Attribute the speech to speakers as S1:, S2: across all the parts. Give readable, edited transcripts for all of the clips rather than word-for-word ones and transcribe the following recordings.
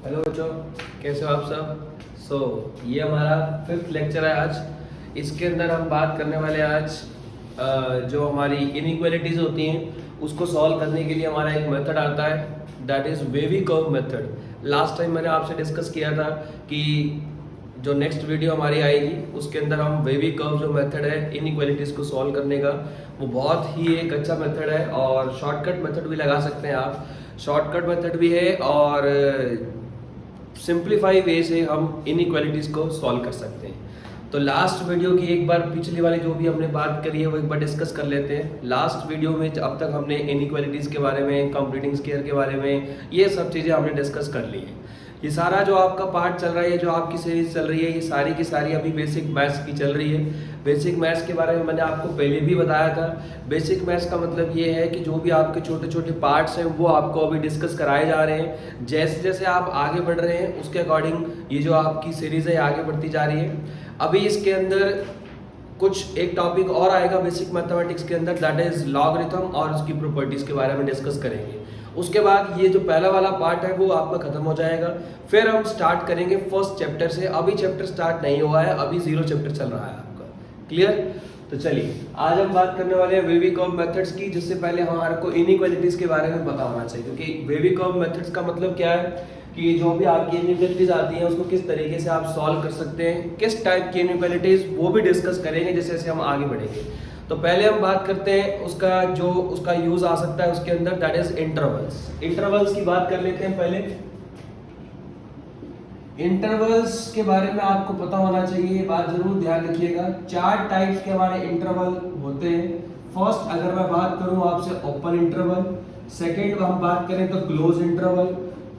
S1: Hello बच्चों, कैसे हो आप सब। ये हमारा 5th लेक्चर है आज। इसके अंदर हम बात करने वाले हैं आज जो हमारी इनइक्वालिटीज़ होती हैं उसको सॉल्व करने के लिए हमारा एक मेथड आता है, that is wavy curve method. Last time मैंने आपसे डिस्कस किया था कि जो नेक्स्ट वीडियो हमारी आएगी उसके अंदर हम वेवी कर्व जो मेथड है इनइक्वालिटीज़ को सॉल्व करने का, वो बहुत ही एक अच्छा मेथड है और शॉर्टकट मेथड भी लगा सकते हैं आप। शॉर्टकट मेथड भी है और सिंप्लीफाई वे से हम इनइक्वालिटीज़ को सॉल्व कर सकते हैं। तो लास्ट वीडियो की एक बार पिछली वाली जो भी हमने बात करी है वो एक बार डिस्कस कर लेते हैं। लास्ट वीडियो में अब तक हमने इनइक्वालिटीज़ के बारे में, कंप्लीटिंग स्क्वायर के बारे में, ये सब चीज़ें हमने डिस्कस कर ली है। ये सारा जो आपका पार्ट चल रहा है, जो आपकी सीरीज चल रही है, ये सारी की सारी अभी बेसिक मैथ्स की चल रही है। बेसिक मैथ्स के बारे में मैंने आपको पहले भी बताया था। बेसिक मैथ्स का मतलब ये है कि जो भी आपके छोटे छोटे पार्ट्स हैं वो आपको अभी डिस्कस कराए जा रहे हैं। जैसे जैसे आप आगे बढ़ रहे हैं उसके अकॉर्डिंग ये जो आपकी सीरीज़ है आगे बढ़ती जा रही है। अभी इसके अंदर कुछ एक टॉपिक और आएगा बेसिक मैथमेटिक्स के अंदर, दैट इज़ लॉगरिथम और उसकी प्रॉपर्टीज़ के बारे में डिस्कस करेंगे। उसके बाद ये जो पहला वाला पार्ट है वो आपका खत्म हो जाएगा। फिर हम स्टार्ट करेंगे फर्स्ट चैप्टर से। अभी चैप्टर स्टार्ट नहीं हुआ है, अभी 0 चैप्टर चल रहा है आपका। क्लियर? तो चलिए आज हम बात करने वाले हैं वेवी कर्व मेथड्स की। जिससे पहले हमारे को इनइक्वालिटीज़ के बारे में पता होना चाहिए, क्योंकि वेवी कर्व मेथड्स का मतलब क्या है कि जो भी आपकी इनइक्वालिटीज आती हैं उसको किस तरीके से आप सॉल्व कर सकते हैं, किस टाइप की इनइक्वालिटीज, वो भी डिस्कस करेंगे जैसे जैसे हम आगे बढ़ेंगे। तो पहले हम बात करते हैं उसका यूज आ सकता है उसके अंदर, दैट इज इंटरवल्स। इंटरवल्स की बात कर लेते हैं पहले। इंटरवल्स के बारे में आपको पता होना चाहिए, ये बात जरूर ध्यान रखिएगा। 4 टाइप्स के हमारे इंटरवल होते हैं। फर्स्ट अगर मैं बात करूं आपसे, ओपन इंटरवल। सेकेंड हम बात करें तो क्लोज इंटरवल।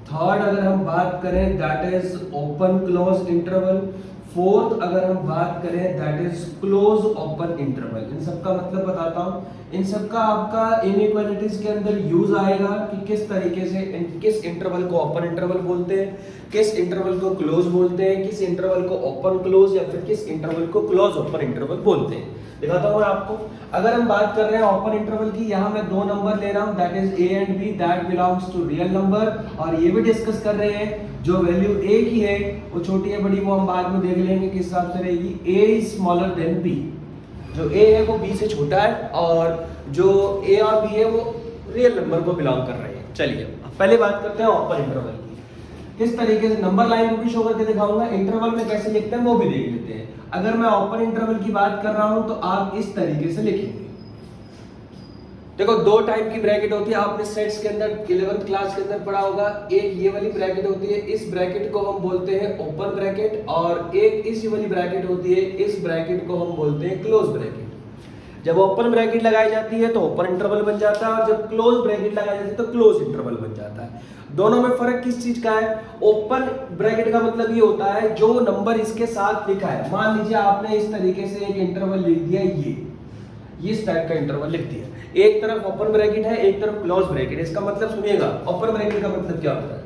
S1: थर्ड अगर हम बात करें that is open close interval. Fourth अगर हम बात करें that is close open interval. इन सब का मतलब बताता हूं। इन सब का आपका इनइक्वालिटीज के अंदर यूज आएगा कि किस तरीके से किस इंटरवल को ओपन इंटरवल बोलते हैं, किस इंटरवल को क्लोज बोलते हैं, किस इंटरवल को ओपन क्लोज या फिर किस इंटरवल को क्लोज ओपन इंटरवल बोलते हैं। दिखाता हूं मैं आपको। अगर हम बात कर रहे हैं ओपन इंटरवल की, यहां मैं 2 नंबर ले रहा हूं, that is A and B, that belongs to real number. और ये भी डिस्कस कर रहे हैं जो वैल्यू ए की है वो छोटी है बड़ी, वो हम बाद में देख लेंगे किस हिसाब से रहेगी। ए इज स्मॉलर देन बी, जो ए है वो बी से छोटा है और जो ए और बी है वो रियल नंबर को बिलोंग कर रहे हैं। चलिए पहले बात करते हैं ओपन इंटरवल की। किस तरीके से नंबर लाइन को भी शो करके दिखाऊंगा, इंटरवल में कैसे लिखते हैं वो भी देख लेते हैं। अगर मैं ओपन इंटरवल की बात कर रहा हूं तो आप इस तरीके से लिखेंगे। देखो 2 टाइप की ब्रैकेट होती है, आपने सेट्स के अंदर 11th क्लास के अंदर पढ़ा होगा। एक ये वाली ब्रैकेट होती है, इस ब्रैकेट को हम बोलते हैं ओपन ब्रैकेट, और एक इस वाली ब्रैकेट होती है, इस ब्रैकेट को हम बोलते हैं क्लोज ब्रैकेट। जब ओपन ब्रैकेट लगाई जाती है तो ओपन इंटरवल बन जाता है, और जब क्लोज ब्रैकेट लगाई जाती है तो क्लोज इंटरवल बन जाता है। दोनों में फर्क किस चीज का है? ओपन ब्रैकेट का मतलब ये होता है जो नंबर इसके साथ लिखा है। मान लीजिए आपने इस तरीके से एक इंटरवल लिख दिया, ये इस टाइप का इंटरवल लिख दिया। एक तरफ ओपन ब्रैकेट है, एक तरफ क्लोज ब्रैकेट। इसका मतलब सुनिएगा, ओपन ब्रैकेट का मतलब क्या होता है?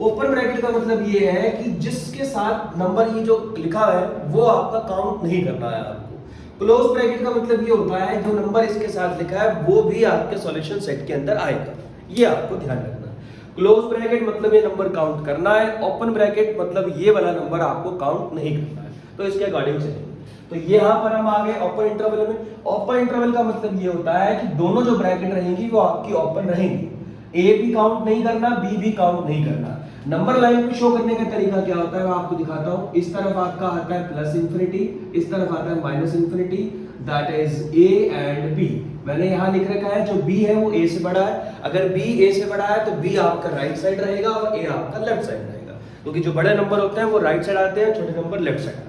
S1: ओपन ब्रैकेट का मतलब ये है कि जिसके साथ नंबर ये जो लिखा है वो आपका काउंट नहीं करना है आपको। क्लोज ब्रैकेट का मतलब ये होता है जो नंबर इसके साथ लिखा है वो भी आपके सॉल्यूशन सेट के अंदर आएगा। ये आपको ध्यान रखना है। क्लोज ब्रैकेट मतलब ये नंबर काउंट करना है, ओपन ब्रैकेट मतलब ये वाला नंबर आपको काउंट नहीं करना है। तो इसके अकॉर्डिंग चलेंगे। तो यहाँ पर हम आ गए ओपन इंटरवल में। ओपन इंटरवल का मतलब ये होता है कि दोनों जो ब्रैकेट रहेंगी वो आपकी ओपन रहेंगी। ए भी काउंट नहीं करना, बी भी काउंट नहीं करना। नंबर लाइन को शो करने का तरीका क्या होता है मैं आपको दिखाता हूं। इस तरफ आपका आता है प्लस इंफिनिटी, इस तरफ आता है minus infinity, that is A and B. मैंने यहां लिख रखा है जो बी है वो ए से बड़ा है। अगर बी ए से बड़ा है तो बी आपका राइट साइड रहेगा और ए आपका लेफ्ट साइड रहेगा, क्योंकि जो बड़े नंबर होते हैं वो राइट साइड आते हैं, छोटे नंबर लेफ्ट साइड आते हैं।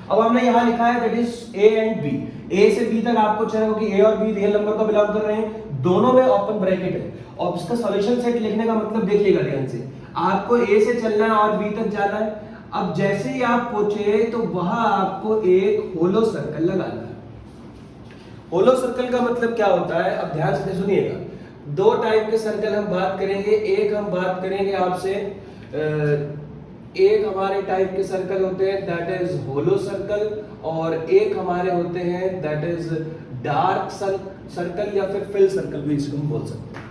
S1: अब हमने यहाँ लिखा है that is A and B. A से बी तक आपको चाहिए कि ए और बी रियल नंबर को बिलोंग कर रहे हैं, दोनों में ओपन ब्रैकेट है। और इसका सॉल्यूशन सेट लिखने का मतलब देखिएगा ध्यान से, आपको ए से चलना है और बी तक जाना है। अब जैसे ही आप पहुंचे तो वहां आपको एक होलो सर्कल लगाना है। होलो सर्कल का मतलब क्या होता है, अब ध्यान से सुनिएगा। 2 टाइप के सर्कल हम बात करेंगे। एक हम बात करेंगे आपसे, एक हमारे टाइप के सर्कल होते हैं दैट इज होलो सर्कल, और एक हमारे होते हैं दैट इज डार्क सर्कल या फिर फिल सर्कल भी इसको हम बोल सकते हैं।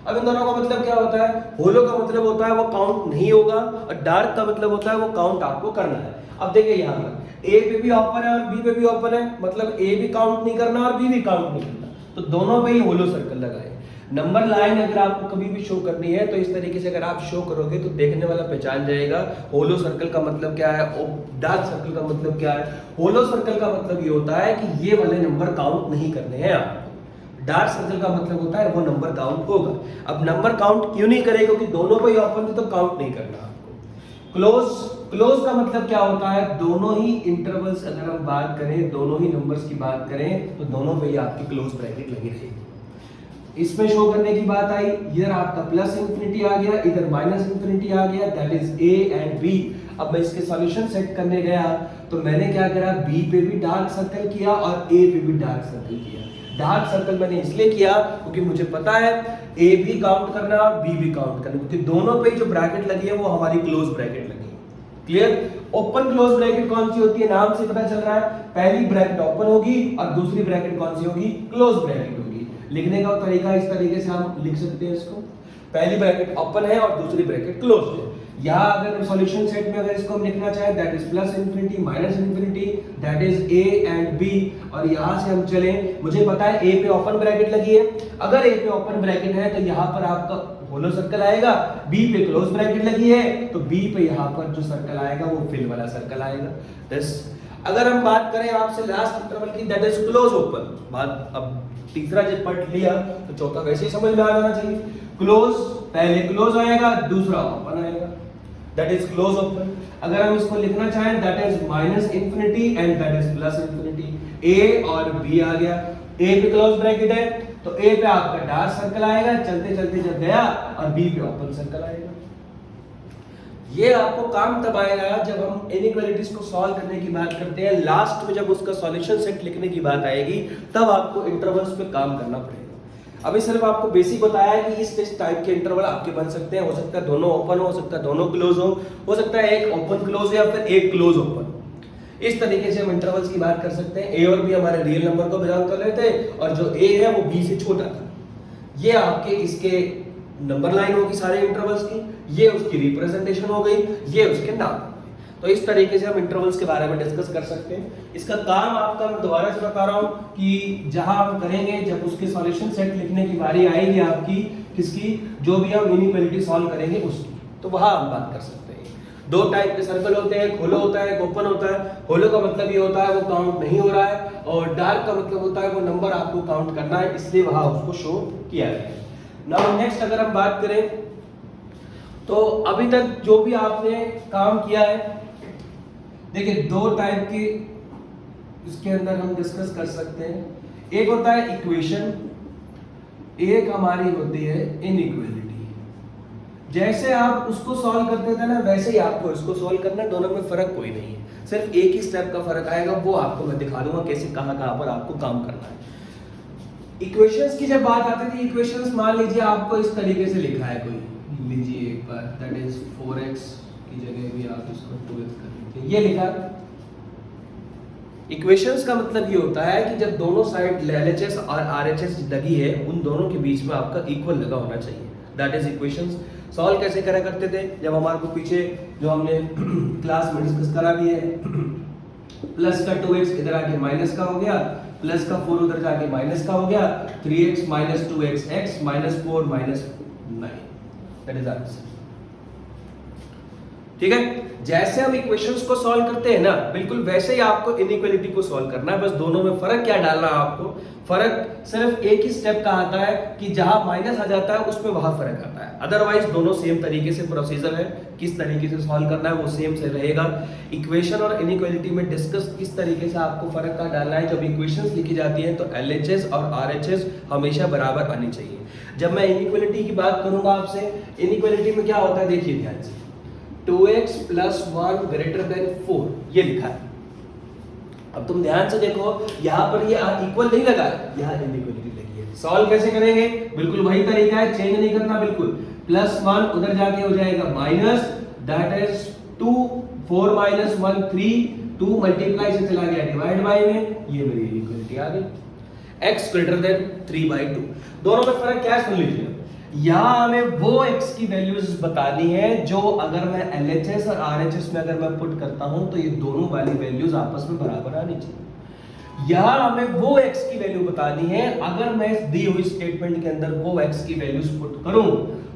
S1: अब इन दोनों का मतलब क्या होता है, होलो का मतलब होता है वो काउंट नहीं होगा और डार्क का मतलब होता है वो काउंट आपको करना है। अब देखिए यहाँ पर ए पे भी ओपन है और बी पे भी ओपन है, मतलब ए भी काउंट नहीं करना और बी भी काउंट नहीं करना, तो दोनों पे ही होलो सर्कल लगाए। नंबर लाइन अगर आपको कभी भी शो करनी है तो इस तरीके से अगर आप शो करोगे तो देखने वाला पहचान जाएगा होलो सर्कल का मतलब क्या है और डार्क सर्कल का मतलब क्या है। होलो सर्कल का मतलब ये होता है कि ये वाले नंबर काउंट नहीं करने हैं आपको, डार्क सर्कल का मतलब होता है वो नंबर काउंट होगा। अब नंबर काउंट क्यों नहीं करेगा, क्योंकि दोनों पे ओपन है तो काउंट नहीं करना आपको। क्लोज का मतलब क्या होता है, दोनों ही इंटरवल्स अगर हम बात करें, दोनों ही नंबर्स की बात करें तो दोनों पे ही आपकी क्लोज ब्रैकेट लगी रहेगी। इसमें शो करने की बात आई, इधर आपका प्लस इंफिनिटी आ गया, इधर माइनस इंफिनिटी आ गया, that is A and B. अब मैं इसके सॉल्यूशन सेट करने गया तो मैंने क्या करा, बी पे भी डार्क सर्कल किया और ए पे भी डार्क सर्कल किया। डार्क सर्कल मैंने इसलिए किया क्योंकि मुझे पता है ए भी काउंट करना और बी भी काउंट करना, क्योंकि दोनों पे जो ब्रैकेट लगी है वो हमारी क्लोज ब्रैकेट लगी है। क्लियर? ओपन क्लोज ब्रैकेट कौन सी होती है, नाम से पता चल रहा है, पहली ब्रैकेट ओपन होगी और दूसरी ब्रैकेट कौन सी होगी, क्लोज ब्रैकेट होगी। लिखने का तरीका इस तरीके से हम लिख सकते हैं इसको, पहली ब्रैकेट ओपन है और दूसरी ब्रैकेट क्लोज है। यहाँ अगर सॉल्यूशन सेट में अगर इसको हम लिखना चाहें, that is plus infinity minus infinity, that is A and B, और यहाँ से हम चले, मुझे पता है ए पे ओपन ब्रैकेट लगी है, अगर ए पे ओपन ब्रैकेट है तो यहाँ पर आपका होलो सर्कल आएगा, बी पे क्लोज ब्रैकेट लगी है तो बी पे यहाँ पर जो सर्कल आएगा वो फिल वाला सर्कल आएगा। दिस अगर हम बात करें आपसे लास्ट इंटरवल की, दैट इज क्लोज ओपन, बात अब तीसरा जब पढ़ लिया तो चौथा वैसे ही समझ में आ जाना चाहिए। क्लोज, पहले क्लोज आएगा दूसरा ओपन आएगा, दैट इज क्लोज ओपन। अगर हम इसको लिखना चाहें, that is minus infinity and that is plus infinity. A और बी आ गया, ए पे क्लोज ब्रैकेट है तो ए पे आपका डार्क सर्कल आएगा, चलते चलते जब गया, और बी पे ओपन सर्कल आएगा। ये आपको काम तब आएगा जब हम इनइक्वालिटीज को सॉल्व करने की बात करते हैं, लास्ट में जब उसका सॉल्यूशन सेट लिखने की बात आएगी तब आपको इंटरवल्स पे काम करना पड़ेगा। अभी सिर्फ आपको बेसिक बताया है कि इस टाइप के इंटरवल आपके बन सकते हैं, हो सकता है दोनों ओपन हो सकता है दोनों क्लोज हो सकता है एक ओपन क्लोज या फिर एक क्लोज ओपन। इस तरीके से हम इंटरवल्स की बात कर सकते हैं। ए और बी हमारे रियल नंबर को बिलोंग कर रहे थे और जो ए है वो बी से छोटा था। ये आपके इसके नंबर लाइन होगी सारे इंटरवल्स की, ये उसकी रिप्रेजेंटेशन हो गई, ये उसके नाम हो गए। तो इस तरीके से हम इंटरवल्स के बारे में डिस्कस कर सकते हैं। इसका काम आपका मैं दोबारा से बता रहा हूं कि जहां हम करेंगे, जब उसके सॉल्यूशन सेट लिखने की बारी आएगी आपकी, किसकी, जो भी हम इनइक्वालिटी सॉल्व करेंगे उसकी, तो वहां हम बात कर सकते हैं। दो टाइप के सर्कल होते हैं, एक होलो होता है एक ओपन होता है। होलो का मतलब ये होता है वो काउंट नहीं हो रहा है, और डार्क का मतलब होता है वो नंबर आपको काउंट करना है, इसलिए वहां उसको शो किया गया है। नाउ नेक्स्ट अगर हम बात करें तो अभी तक जो भी आपने काम किया है, देखिए दो टाइप की इसके अंदर हम डिस्कस कर सकते हैं। एक होता है इक्वेशन, एक हमारी होती है इनइक्वालिटी। जैसे आप उसको सॉल्व करते थे ना, वैसे ही आपको इसको सॉल्व करना है, दोनों में फर्क कोई नहीं है, सिर्फ एक ही स्टेप का फर्क आएगा, वो आपको मैं दिखा दूंगा कैसे कहां पर आपको काम करना है। इक्वेशंस की जब बात आती थी, इक्वेशंस मान लीजिए आपको इस तरीके से लिखा है, कोई लीजिए एक बार, दैट इज 4x की जगह भी आप इसको 2x कर लीजिए, ये लिखा। इक्वेशंस का मतलब ये होता है कि जब दोनों साइड LHS और RHS लगी है, उन दोनों के बीच में आपका इक्वल लगा होना चाहिए, दैट इज इक्वेशंस। सॉल्व कैसे करा करते थे, जब हमारे को पीछे जो हमने क्लास में डिस्कस करा भी है, प्लस का 2x इधर आके माइनस का हो गया, प्लस का 4 उधर जाके माइनस का हो गया, 3x minus 2x x minus 4 minus 9, that is answer. ठीक है, जैसे हम इक्वेशंस को सॉल्व करते हैं ना, बिल्कुल वैसे ही आपको इनइक्वालिटी को सॉल्व करना है। बस दोनों में फर्क क्या डालना है आपको, फर्क सिर्फ एक ही स्टेप का आता है कि जहां माइनस आ जाता है उसमें वहां फर्क आता है, अदरवाइज दोनों सेम तरीके से प्रोसीजर है, किस तरीके से सॉल्व करना है वो सेम से रहेगा। इक्वेशन और इनइक्वालिटी में डिस्कस किस तरीके से आपको फर्क का डालना है। जब इक्वेशंस लिखी जाती हैं तो LHS और RHS हमेशा बराबर आनी चाहिए। जब मैं इनइक्वालिटी की बात करूंगा आपसे, इनइक्वालिटी में क्या होता है देखिए ध्यान से, 2x + 1 > 4 ये लिखा है। अब तुम ध्यान से देखो, यहाँ पर ये इक्वल नहीं लगा है, यहाँ इनइक्वालिटी लगी है। सॉल्व कैसे करेंगे, बिल्कुल वही तरीका है, चेंज नहीं करना बिल्कुल। +1 उधर जाके हो जाएगा माइनस, दैट इज 2, 4 - 1 3, 2 मल्टीप्लाई से चला गया डिवाइड बाय में, ये मेरी इनइक्वालिटी आ गई। x > 3/2। दोनों में फर्क क्या है सुन लीजिए, यहाँ हमें वो x की वैल्यूज बतानी है जो अगर मैं LHS और RHS में अगर मैं पुट करता हूं तो ये दोनों वाली वैल्यूज आपस में बराबर आनी चाहिए। यहाँ हमें वो x की वैल्यू बतानी है अगर मैं इस दी हुई स्टेटमेंट के अंदर वो x की वैल्यूज पुट करूं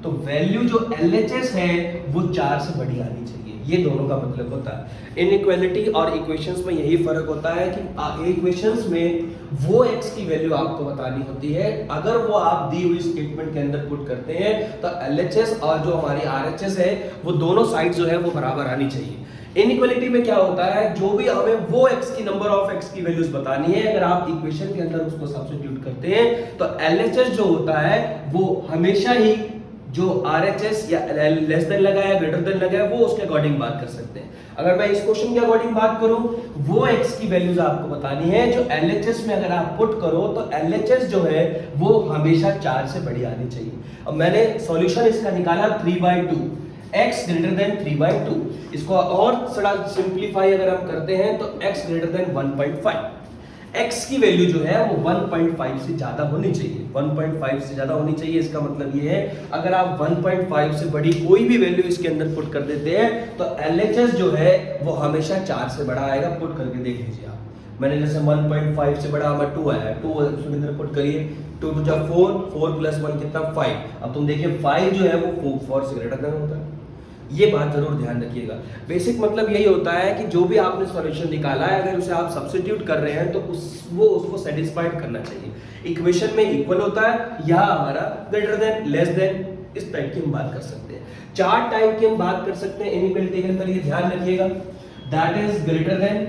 S1: तो वैल्यू जो LHS है वो 4 से बड़ी आनी चाहिए। ये दोनों का मतलब होता है। इनइक्वालिटी और इक्वेशंस में यही फर्क होता है कि इक्वेशंस में वो x की वैल्यू आपको बतानी होती है, अगर वो आप दी हुई स्टेटमेंट के अंदर पुट करते हैं तो LHS और जो हमारी RHS है वो दोनों साइड जो है वो बराबर आनी चाहिए। इनइक्वालिटी में क्या होता है, जो भी हमें वो x की नंबर ऑफ x की वैल्यूज बतानी है, अगर आप इक्वेशन के अंदर उसको सब्स्टिट्यूट करते हैं तो LHS जो होता है वो हमेशा ही जो RHS या लेस देन लगा है ग्रेटर देन लगा है वो उसके अकॉर्डिंग बात कर सकते हैं। अगर मैं इस क्वेश्चन के अकॉर्डिंग बात करूं, वो x की वैल्यूज आपको बतानी है जो LHS में अगर आप पुट करो तो LHS जो है वो हमेशा 4 से बड़ी आनी चाहिए। अब मैंने सॉल्यूशन इसका निकाला 3/2, x ग्रेटर देन 3/2। इसको और थोड़ा सिंप्लीफाई अगर हम करते हैं तो x ग्रेटर देन 1.5। x की वैल्यू जो है वो 1.5 से ज्यादा होनी चाहिए, 1.5 से ज्यादा होनी चाहिए। इसका मतलब ये है अगर आप 1.5 से बड़ी कोई भी वैल्यू इसके अंदर पुट कर देते हैं तो LHS जो है वो हमेशा 4 से बड़ा आएगा। पुट करके देख लीजिए आप, मैंने जैसे 1.5 से बड़ा हमारा 2 आया, 2 उसके अंदर पुट करिए, 2 to 4, 4 + 1 कितना 5। अब तुम देखिए 5 जो है वो 4 से ग्रेटर देन होता है। ये बात जरूर ध्यान रखिएगा। बेसिक मतलब यही होता है कि जो भी आपने सॉल्यूशन निकाला है अगर उसे आप सब्स्टिट्यूट कर रहे हैं तो वो उसको सेटिस्फाइड करना चाहिए। इक्वेशन में इक्वल होता है या हमारा ग्रेटर देन लेस देन, इस टाइप की हम बात कर सकते हैं। 4 टाइप की हम बात कर सकते हैं इनइक्वालिटी के अंदर, ये ध्यान रखिएगा। दैट इज ग्रेटर देन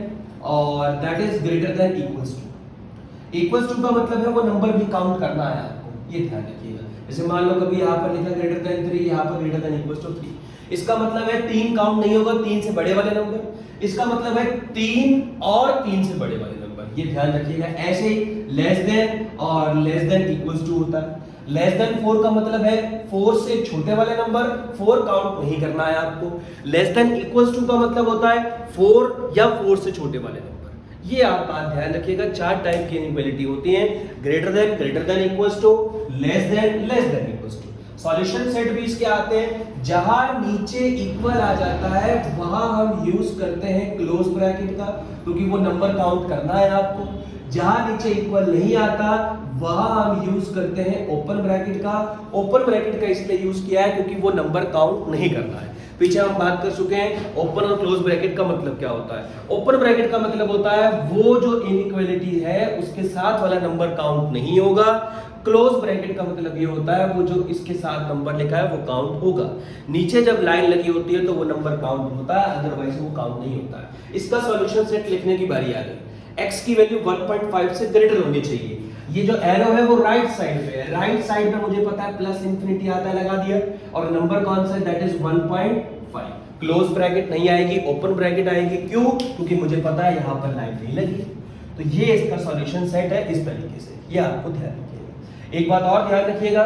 S1: और that is greater than equals to. Equals to का मतलब है वो नंबर भी काउंट करना है आपको, ये ध्यान रखिएगा। जैसे मान लो कभी यहाँ पर लिखा ग्रेटर देन 3, यहाँ पर ग्रेटर देन इक्वल्स टू 3, इसका मतलब है 3 काउंट नहीं होगा 3 से बड़े वाले नंबर। इसका मतलब है 3 और 3 से बड़े वाले नंबर, ये ध्यान रखिएगा। ऐसे ही लेस देन और लेस देन इक्वल्स टू होता है। लेस देन 4 का मतलब है 4 से छोटे वाले नंबर, 4 काउंट नहीं करना है आपको। लेस देन इक्वल्स टू का मतलब होता है 4 या 4 से छोटे वाले नंबर। ये आप बात ध्यान रखिएगा। 4 टाइप की इनइक्वालिटी होती हैं, greater than equals to, less than equals to. Solution set भी इसके आते हैं, जहां नीचे इक्वल आ जाता है वहां हम यूज करते हैं क्लोज ब्रैकेट का, क्योंकि वो नंबर काउंट करना है आपको। जहां नीचे इक्वल नहीं आता वहां हम यूज करते हैं ओपन ब्रैकेट का। ओपन ब्रैकेट का इसलिए यूज किया है क्योंकि वो नंबर काउंट नहीं करना है। पीछे हम बात कर चुके हैं ओपन और क्लोज ब्रैकेट का मतलब क्या होता है। ओपन ब्रैकेट का मतलब होता है वो जो इनइक्वालिटी है उसके साथ वाला नंबर काउंट नहीं होगा। क्लोज ब्रैकेट का मतलब ये होता है वो जो इसके साथ नंबर लिखा है वो काउंट होगा। नीचे जब लाइन लगी होती है तो वो नंबर काउंट होता है, अदरवाइज वो काउंट नहीं होता है। इसका सॉल्यूशन सेट लिखने की बारी आ गई। x की वैल्यू 1.5 से ग्रेटर होनी चाहिए। ये जो एरो है वो राइट साइड पे है, राइट साइड पे मुझे पता है प्लस इंफिनिटी आता है, लगा दिया। और नंबर कौन सा है, दैट इज 1.5। क्लोज ब्रैकेट नहीं आएगी, ओपन ब्रैकेट आएगी। क्यों? क्योंकि मुझे पता है यहाँ पर लाइन नहीं लगी। तो ये इसका सॉल्यूशन सेट है इस तरीके से, ये आपको ध्यान रखिएगा। एक बात और ध्यान रखिएगा,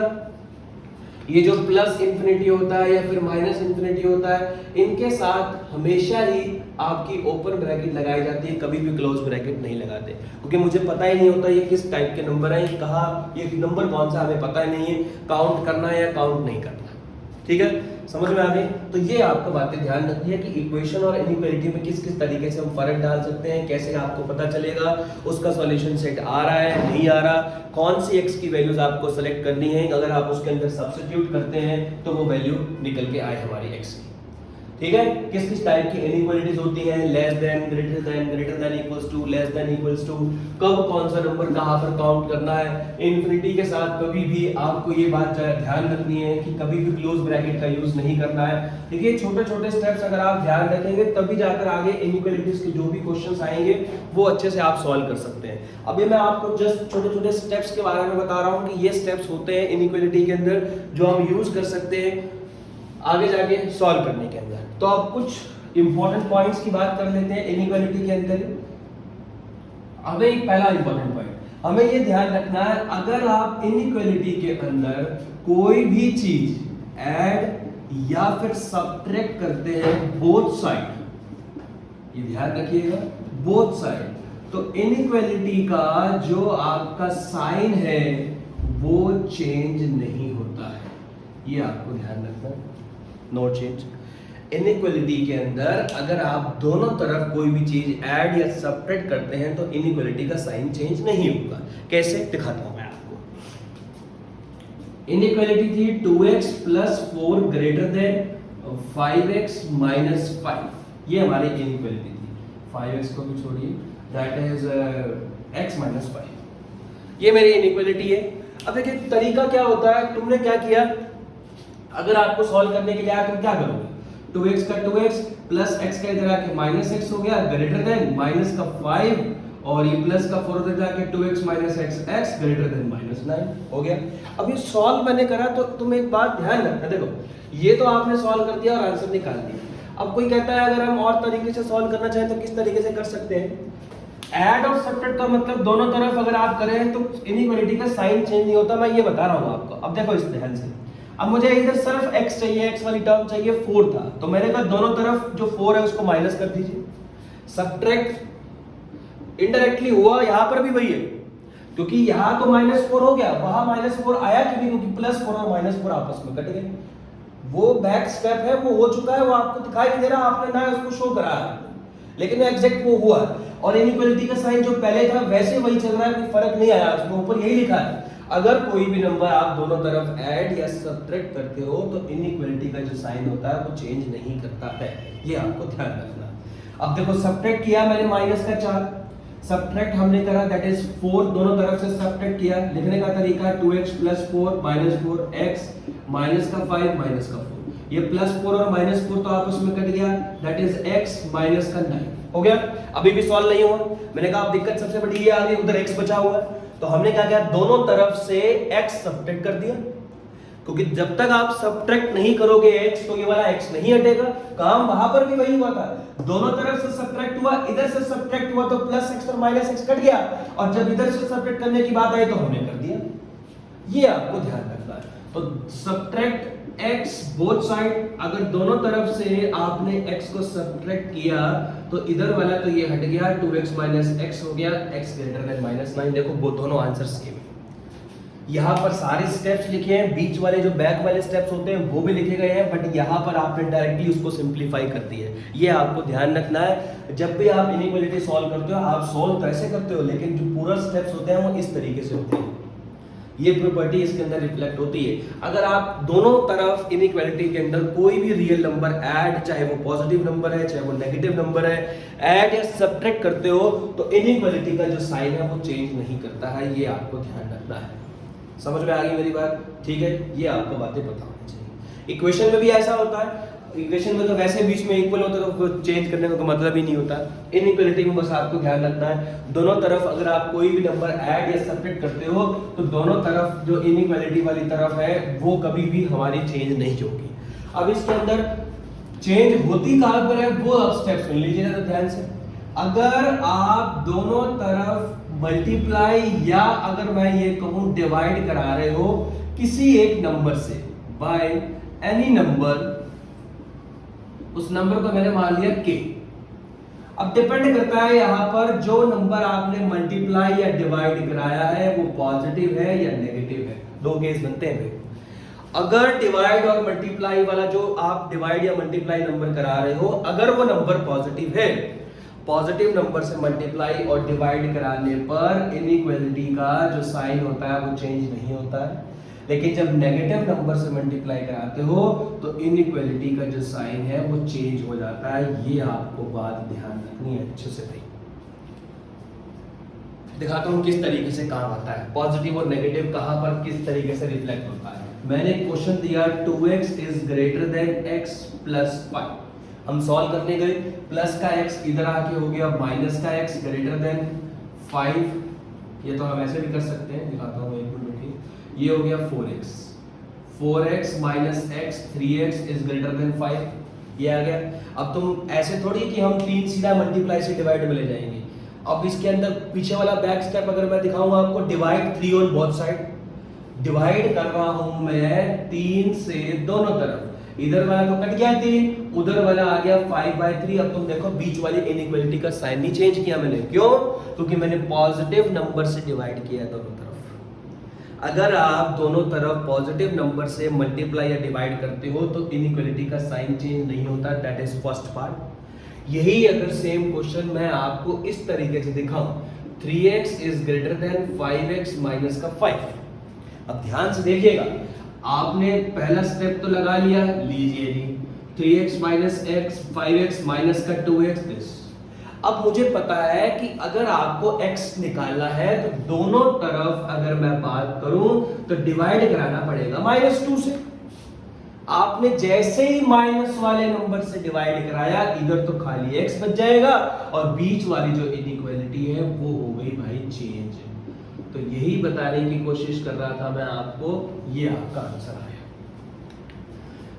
S1: ये जो प्लस इंफिनिटी होता है या फिर माइनस इंफिनिटी होता है, इनके साथ हमेशा ही आपकी ओपन ब्रैकेट लगाई जाती है, कभी भी क्लोज ब्रैकेट नहीं लगाते। क्योंकि मुझे पता ही नहीं होता ये किस टाइप के नंबर है, कहाँ ये नंबर कौन सा हमें पता ही नहीं है, काउंट करना है या काउंट नहीं करना। ठीक है, समझ में आ गई? तो ये आपको बातें ध्यान रखनी है कि इक्वेशन और इनइक्वालिटी में किस किस तरीके से हम फर्क डाल सकते हैं, कैसे आपको पता चलेगा उसका सॉल्यूशन सेट आ रहा है नहीं आ रहा, कौन सी x की वैल्यूज आपको सेलेक्ट करनी है, अगर आप उसके अंदर सब्स्टिट्यूट करते हैं तो वो वैल्यू निकल के आए हमारी x की। ठीक है, किस किस टाइप की इनइक्वालिटीज होती हैं, less than, greater than equals to, less than equals to, कब कौन सा नंबर कहां पर काउंट करना है। इनफिनिटी के साथ कभी भी आपको ये बात ध्यान रखनी है कि कभी भी क्लोज ब्रैकेट का यूज नहीं करना है। देखिए छोटे छोटे स्टेप्स अगर आप ध्यान रखेंगे तभी जाकर आगे इनइक्वालिटीज के जो भी क्वेश्चंस आएंगे वो अच्छे से आप सॉल्व कर सकते हैं। अभी मैं आपको जस्ट छोटे छोटे स्टेप्स के बारे में बता रहा हूँ कि ये स्टेप्स होते हैं इनइक्वालिटी के अंदर जो हम यूज कर सकते हैं आगे जाके सॉल्व करने के अंदर। तो अब कुछ इंपॉर्टेंट पॉइंट्स की बात कर लेते हैं इनइक्वालिटी के अंदर। हमें एक पहला इंपॉर्टेंट पॉइंट हमें ये ध्यान रखना है, अगर आप इनइक्वालिटी के अंदर कोई भी चीज ऐड या फिर सब्ट्रैक्ट करते हैं बोथ साइड, ये ध्यान रखिएगा बोथ साइड, तो इनइक्वालिटी का जो आपका साइन है वो चेंज नहीं होता है। ये आपको ध्यान रखना, नो चेंज। इनइक्वालिटी के अंदर अगर आप दोनों तरफ कोई भी चीज ऐड या सब्ट्रैक्ट करते हैं तो इनइक्वालिटी का साइन चेंज नहीं होगा। कैसे, दिखाता हूं मैं आपको। इनइक्वालिटी थी 2x + 4 ग्रेटर देन 5x - 5, ये हमारी इनइक्वालिटी थी। 5x को भी छोड़िए, दैट इज x - 5, ये मेरी इनइक्वालिटी है। अब देखिए तरीका क्या होता है, तुमने क्या किया, अगर आपको सॉल्व करने के लिए आया तुम क्या करोगे, 2x का 2x प्लस x का इधर आके -x हो गया ग्रेटर देन माइनस का 5 और ये प्लस का 4 उधर जाके 2x - x x greater than -9 हो गया। अब ये सॉल्व मैंने करा तो तुम एक बात ध्यान रखना, देखो ये तो आपने सॉल्व कर दिया और आंसर निकाल दिया। अब कोई कहता है अगर हम और तरीके से सॉल्व करना चाहें तो किस तरीके से कर सकते हैं, ऐड और सब्ट्रैक्ट का मतलब दोनों तरफ अगर आप करें तो इनइक्वालिटी का साइन चेंज नहीं होता, मैं ये बता रहा हूं आपको। अब देखो इस ध्यान से, अब मुझे इधर सिर्फ x चाहिए, x वाली टर्म चाहिए, 4 था, तो मैंने कहा दोनों तरफ जो 4 है उसको माइनस कर दीजिए। सब्ट्रैक्ट इनडायरेक्टली हुआ, यहां पर भी वही है, क्योंकि यहां तो -4 हो गया, वहां -4 आया क्यों, क्योंकि +4 और -4 आपस में कट गए। वो बैक स्टेप है, वो हो चुका है, वो आपको दिखाई नहीं दे रहा, आपने ना उसको शो करा है, लेकिन एग्जैक्ट वो हुआ। और इनइक्वालिटी का साइन जो पहले था वैसे वही चल रहा है, कोई फर्क नहीं आया, उसमें ऊपर यही लिखा है। अगर कोई भी नंबर आप दोनों तरफ ऐड या सब्ट्रैक्ट करते हो तो इनइक्वालिटी का जो साइन होता है वो चेंज नहीं करता है, ये आपको ध्यान रखना। अब देखो सब्ट्रैक्ट किया मैंने -4, सब्ट्रैक्ट हमने करा दैट इज 4, दोनों तरफ से सब्ट्रैक्ट किया। लिखने का तरीका 2x + 4 - 4x माइनस का 5 माइनस का 4, ये +4 और -4 तो आपस में कट गया, दैट इज x माइनस का 9 हो गया। अभी भी सॉल्व नहीं हुआ, मैंने कहा अब दिक्कत सबसे बड़ी ये आ गई, उधर x बचा हुआ है, तो हमने क्या किया, दोनों तरफ से x सब्ट्रैक्ट कर दिया, क्योंकि जब तक आप सब्ट्रैक्ट नहीं करोगे x तो ये वाला x नहीं हटेगा। काम वहां पर भी वही हुआ था, दोनों तरफ से सब्ट्रैक्ट हुआ, इधर से सब्ट्रैक्ट हुआ तो +x और -x कट गया, और जब इधर से सब्ट्रैक्ट करने की बात आई तो हमने कर दिया, ये आपको ध्यान रखना है। तो सब्ट्रैक्ट x बोथ साइड, अगर दोनों तरफ से आपने x को सब्ट्रैक्ट किया तो इधर वाला तो ये हट गया, 2x - x हो गया, x ग्रेटर देन -9। देखो वो दोनों आंसर सेम है, यहाँ पर सारे स्टेप्स लिखे हैं, बीच वाले जो बैक वाले स्टेप्स होते हैं वो भी लिखे गए हैं, बट यहाँ पर आपने डायरेक्टली उसको सिंप्लीफाई कर दिया है, ये आपको ध्यान रखना है। जब भी आप इनइक्वालिटी सॉल्व करते हो आप सॉल्व कैसे करते हो, लेकिन जो पूरा स्टेप्स होते हैं वो इस तरीके से होते हैं, ये प्रॉपर्टी इसके अंदर रिफ्लेक्ट होती है। अगर आप दोनों तरफ इनइक्वालिटी के अंदर कोई भी रियल नंबर ऐड, चाहे वो पॉजिटिव नंबर है चाहे वो नेगेटिव नंबर है, ऐड या सब्ट्रैक्ट करते हो तो इनइक्वालिटी का जो साइन है वो चेंज नहीं करता है, ये आपको ध्यान रखना है। समझ में आ गई मेरी बात, ठीक है, ये आपको बातें पता होनी चाहिए। इक्वेशन में भी ऐसा होता है, इक्वेशन में तो वैसे बीच में इक्वल होता है तो चेंज करने का मतलब ही नहीं होता। इनइक्वालिटी में बस आपको ध्यान रखना है, दोनों तरफ अगर आप कोई भी नंबर ऐड या सब्ट्रैक्ट करते हो तो दोनों तरफ जो इनइक्वालिटी वाली तरफ है वो कभी भी हमारी चेंज नहीं होगी। अब इसके अंदर चेंज होती कहां पर है वो अब स्टेप सुन लीजिए ध्यान से। अगर आप दोनों तरफ मल्टीप्लाई या अगर मैं ये कहूं डिवाइड करा रहे हो किसी एक नंबर से बाय एनी नंबर, उस नंबर को मैंने मान लिया k। अब डिपेंड करता है यहां पर जो नंबर आपने मल्टीप्लाई या डिवाइड कराया है वो पॉजिटिव है या नेगेटिव है, दो केस बनते हैं। अगर डिवाइड और मल्टीप्लाई वाला जो आप डिवाइड या मल्टीप्लाई नंबर करा रहे हो, अगर वो नंबर पॉजिटिव है, पॉजिटिव नंबर से मल्टीप्लाई और डिवाइड कराने पर इनइक्वालिटी का जो साइन होता है वो चेंज नहीं होता है, लेकिन जब नेगेटिव नंबर से मल्टीप्लाई कराते हो तो इनइक्वालिटी का जो साइन है वो चेंज हो जाता है। ये आपको बात ध्यान रखनी है अच्छे से भाई। दिखाता हूं किस तरीके से काम आता है, पॉजिटिव और नेगेटिव कहां पर किस तरीके से रिफ्लेक्ट होता है। मैंने क्वेश्चन दिया 2x is greater then x plus 5, हम सॉल्व करने गए, प्लस का x इधर आके हो गया माइनस का x ग्रेटर देन 5, ये तो हम ऐसे भी कर सकते हैं, दिखाता हूं एक मिनट में, ये हो गया 4x minus x 3x is greater then 5, ये आ गया। अब तुम ऐसे थोड़ी कि हम 3 सीधा मल्टीप्लाई से डिवाइड में ले जाएंगे। अब इसके अंदर पीछे वाला बैक स्टेप अगर मैं दिखाऊंगा आपको, divide 3 on both side, divide कर रहा हूं मैं 3 से दोनों तरफ, इधर वाला तो कट गया 3, उधर वाला आ गया 5/3। अब तुम देखो बीच वाली इनइक्वालिटी का साइन नहीं चेंज किया मैंने, क्यों? क्योंकि मैंने पॉजिटिव नंबर से डिवाइड किया दोनों तरफ। अगर आप दोनों तरफ पॉजिटिव नंबर से मल्टीप्लाई या डिवाइड करते हो तो इनइक्वालिटी का साइन चेंज नहीं होता, दैट इज फर्स्ट पार्ट। यही अगर सेम क्वेश्चन मैं आपको इस तरीके से दिखाऊं, 3x is greater then 5x minus का 5। अब ध्यान से देखिएगा, आपने पहला स्टेप तो लगा लिया, लीजिए जी 3x minus x, 5x minus का 2x दिस। अब मुझे पता है कि अगर आपको x निकालना है तो दोनों तरफ अगर मैं बात करूं तो डिवाइड कराना पड़ेगा -2 से। आपने जैसे ही माइनस वाले नंबर से डिवाइड कराया, इधर तो खाली x बच जाएगा और बीच वाली जो इनइक्वालिटी है वो हो गई भाई चेंज। तो यही बताने की कोशिश कर रहा था मैं आपको, ये आपका आंसर आया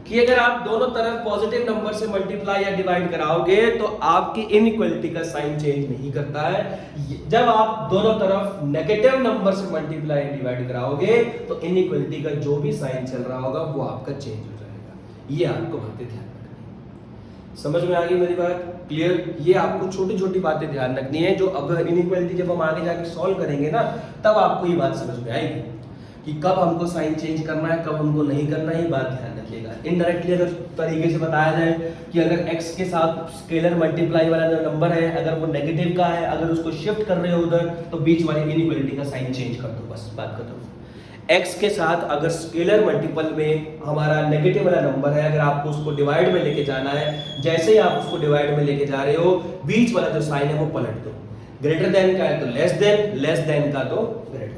S1: कि अगर आप दोनों तरफ पॉजिटिव नंबर से मल्टीप्लाई या डिवाइड कराओगे तो आपकी इनइक्वालिटी का साइन चेंज नहीं करता है। जब आप दोनों तरफ नेगेटिव नंबर से मल्टीप्लाई या डिवाइड कराओगे तो इनइक्वालिटी का जो भी साइन चल रहा होगा वो आपका चेंज हो जाएगा। ये आपको बातें ध्यान रखनी, समझ में आ गई मेरी बात? क्लियर? ये आपको छोटी छोटी बातें ध्यान रखनी है, जो अब इनइक्वालिटी जब हम आगे जाके सॉल्व करेंगे ना, तब आपको ये बात समझ में आएगी कि कब हमको साइन चेंज करना है, कब हमको नहीं करना है, ये बात ध्यान रखिएगा। इनडायरेक्टली अगर तरीके से बताया जाए कि अगर x के साथ स्केलर मल्टीप्लाई वाला जो नंबर है, अगर वो नेगेटिव का है, अगर उसको शिफ्ट कर रहे हो उधर, तो बीच वाली इनइक्वालिटी का साइन चेंज कर दो, बस बात खत्म। x के साथ अगर स्केलर मल्टीपल में हमारा नेगेटिव वाला नंबर है, अगर आपको उसको डिवाइड में लेके जाना है, जैसे ही आप उसको डिवाइड में लेके जा रहे हो, बीच वाला जो साइन है वो पलट दो। ग्रेटर देन का है तो लेस देन, लेस देन का तो ग्रेटर देन।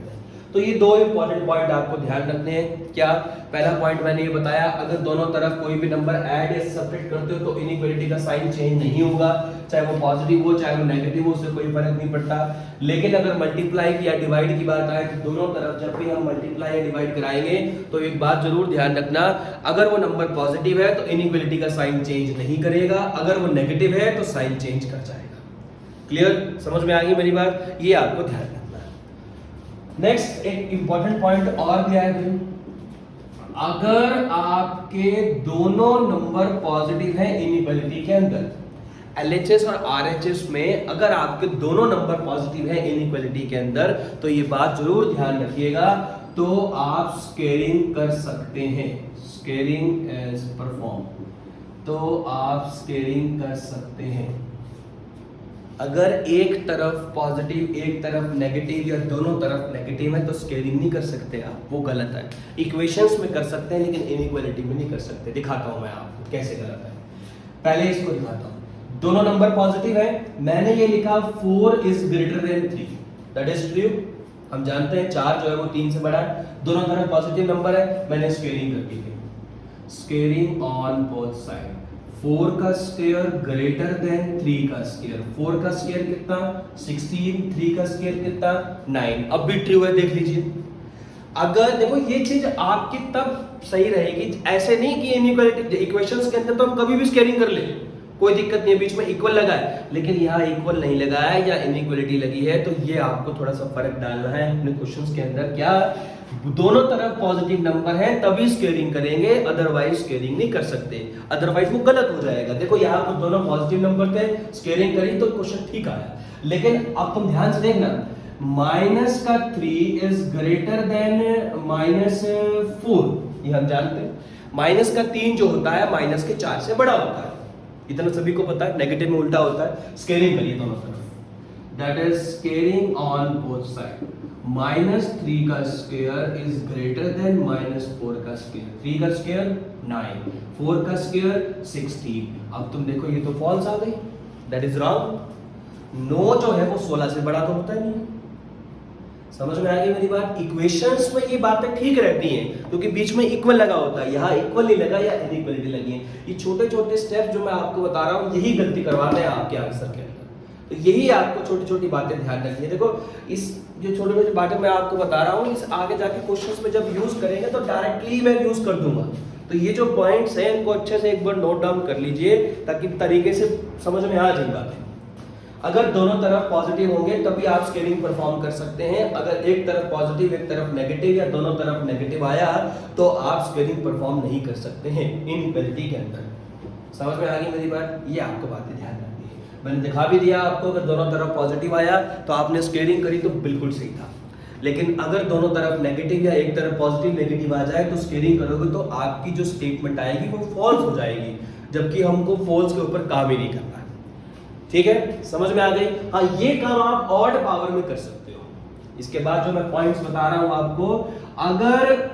S1: तो ये दो इंपॉर्टेंट पॉइंट आपको ध्यान रखने हैं। क्या? पहला पॉइंट मैंने ये बताया, अगर दोनों तरफ कोई भी नंबर ऐड या सब्ट्रैक्ट करते हो तो इनइक्वालिटी का साइन चेंज नहीं होगा, चाहे वो पॉजिटिव हो चाहे वो नेगेटिव हो, उससे कोई फर्क नहीं पड़ता। लेकिन अगर मल्टीप्लाई की या डिवाइड की बात आए तो दोनों तरफ जब भी हम मल्टीप्लाई या डिवाइड कराएंगे तो एक बात जरूर ध्यान रखना, अगर वो नंबर पॉजिटिव है तो इनइक्वालिटी का साइन चेंज नहीं करेगा, अगर वो नेगेटिव है तो साइन चेंज कर जाएगा। क्लियर? समझ में आ गई मेरी बात? ये आपको ध्यान रखना है। नेक्स्ट एक इंपॉर्टेंट पॉइंट और दिया है भाई, अगर आपके दोनों नंबर पॉजिटिव है इनइक्वालिटी के अंदर, LHS और RHS में अगर आपके दोनों नंबर पॉजिटिव है इनइक्वालिटी के अंदर, तो ये बात जरूर ध्यान रखिएगा, तो आप स्केलिंग कर सकते हैं। स्केलिंग एज परफॉर्म, तो आप स्केलिंग कर सकते हैं। अगर एक तरफ पॉजिटिव एक तरफ नेगेटिव या दोनों तरफ नेगेटिव है तो स्केलिंग नहीं कर सकते आप, वो गलत है। इक्वेशंस में कर सकते हैं लेकिन इनइक्वालिटी में नहीं कर सकते। दिखाता हूं मैं आपको कैसे गलत है, पहले इसको दिखाता हूं। दोनों नंबर पॉजिटिव है, मैंने ये लिखा 4 is greater then 3, that is true. हम जानते हैं 4 जो है वो 3 से बड़ा है, दोनों तरफ पॉजिटिव नंबर है, मैंने स्केलिंग कर दी है। स्केलिंग ऑन बोथ साइड, 4 का स्क्वायर ग्रेटर देन 3 का स्क्वायर। 4 का स्क्वायर कितना? 16, 3 का स्क्वायर कितना? 9। अब भी ट्रू है, देख लीजिए। अगर देखो ये चीज आपकी तब सही रहेगी, ऐसे नहीं कि इनइक्वालिटी इक्वेशंस के अंदर तो हम कभी भी स्केलिंग कर ले, कोई दिक्कत नहीं है, बीच में इक्वल लगा है, लेकिन यहाँ इक्वल नहीं लगा है या इनइक्वालिटी लगी है, तो ये आपको थोड़ा सा फर्क डालना है अपने क्वेश्चंस के अंदर। क्या? दोनों तरफ पॉजिटिव नंबर है तभी स्केलिंग करेंगे, अदरवाइज स्केलिंग नहीं कर सकते, अदरवाइज वो गलत हो जाएगा। देखो यहाँ पर दोनों पॉजिटिव नंबर थे, स्केलिंग करी तो क्वेश्चन ठीक आया, लेकिन अब तुम ध्यान से देखना, माइनस का 3 इज ग्रेटर देन -4, ये हम जानते हैं। माइनस का 3 जो होता है माइनस के 4 से बड़ा होता है, इतना सभी को पता है। नेगेटिव में उल्टा होता है। स्केलिंग करिए दोनों तरफ, that is scaling on both side. -3 का स्क्वायर इज ग्रेटर देन -4 का स्क्वायर। 3 का स्क्वायर 9, 4 का स्क्वायर 16। अब तुम देखो ये तो फॉल्स आ गई, दैट इज रॉन्ग। 9 जो है वो 16 से बड़ा तो होता ही नहीं। समझ में आ गई मेरी बात? इक्वेशंस में ये बातें ठीक रहती हैं क्योंकि बीच में इक्वल लगा होता है, यहाँ इक्वल नहीं लगा या इनइक्वालिटी लगी है। ये छोटे छोटे स्टेप जो मैं आपको बता रहा हूँ यही गलती करवाते हैं आपके आंसर के अंदर, तो यही आपको छोटी छोटी बातें ध्यान रखनी है। देखो इस जो छोटी छोटी बातें मैं आपको बता रहा हूँ, इस आगे जाके क्वेश्चंस में जब यूज करेंगे तो डायरेक्टली मैं यूज कर दूंगा। तो ये जो पॉइंट्स हैं इनको अच्छे से एक बार नोट डाउन कर लीजिए ताकि तरीके से समझ में आ जाए बातें। अगर दोनों तरफ पॉजिटिव होंगे तभी आप स्केलिंग परफॉर्म कर सकते हैं। अगर एक तरफ पॉजिटिव एक तरफ नेगेटिव या दोनों तरफ नेगेटिव आया तो आप स्केलिंग परफॉर्म नहीं कर सकते हैं इनइक्वालिटी के अंदर। समझ में आ गई मेरी बात? ये आपको बातें ध्यान रखनी है। मैंने दिखा भी दिया आपको, अगर दोनों तरफ पॉजिटिव आया तो आपने स्केलिंग करी तो बिल्कुल सही था। लेकिन अगर दोनों तरफ नेगेटिव या एक तरफ पॉजिटिव नेगेटिव आ जाए तो स्केलिंग करोगे तो आपकी जो स्टेटमेंट आएगी वो फॉल्स हो जाएगी, जबकि हमको फॉल्स के ऊपर काम ही नहीं करना। ठीक है, समझ में आ गई? हाँ, ये काम आप ऑड पावर में कर सकते हो। इसके बाद जो मैं पॉइंट्स बता रहा हूं आपको, अगर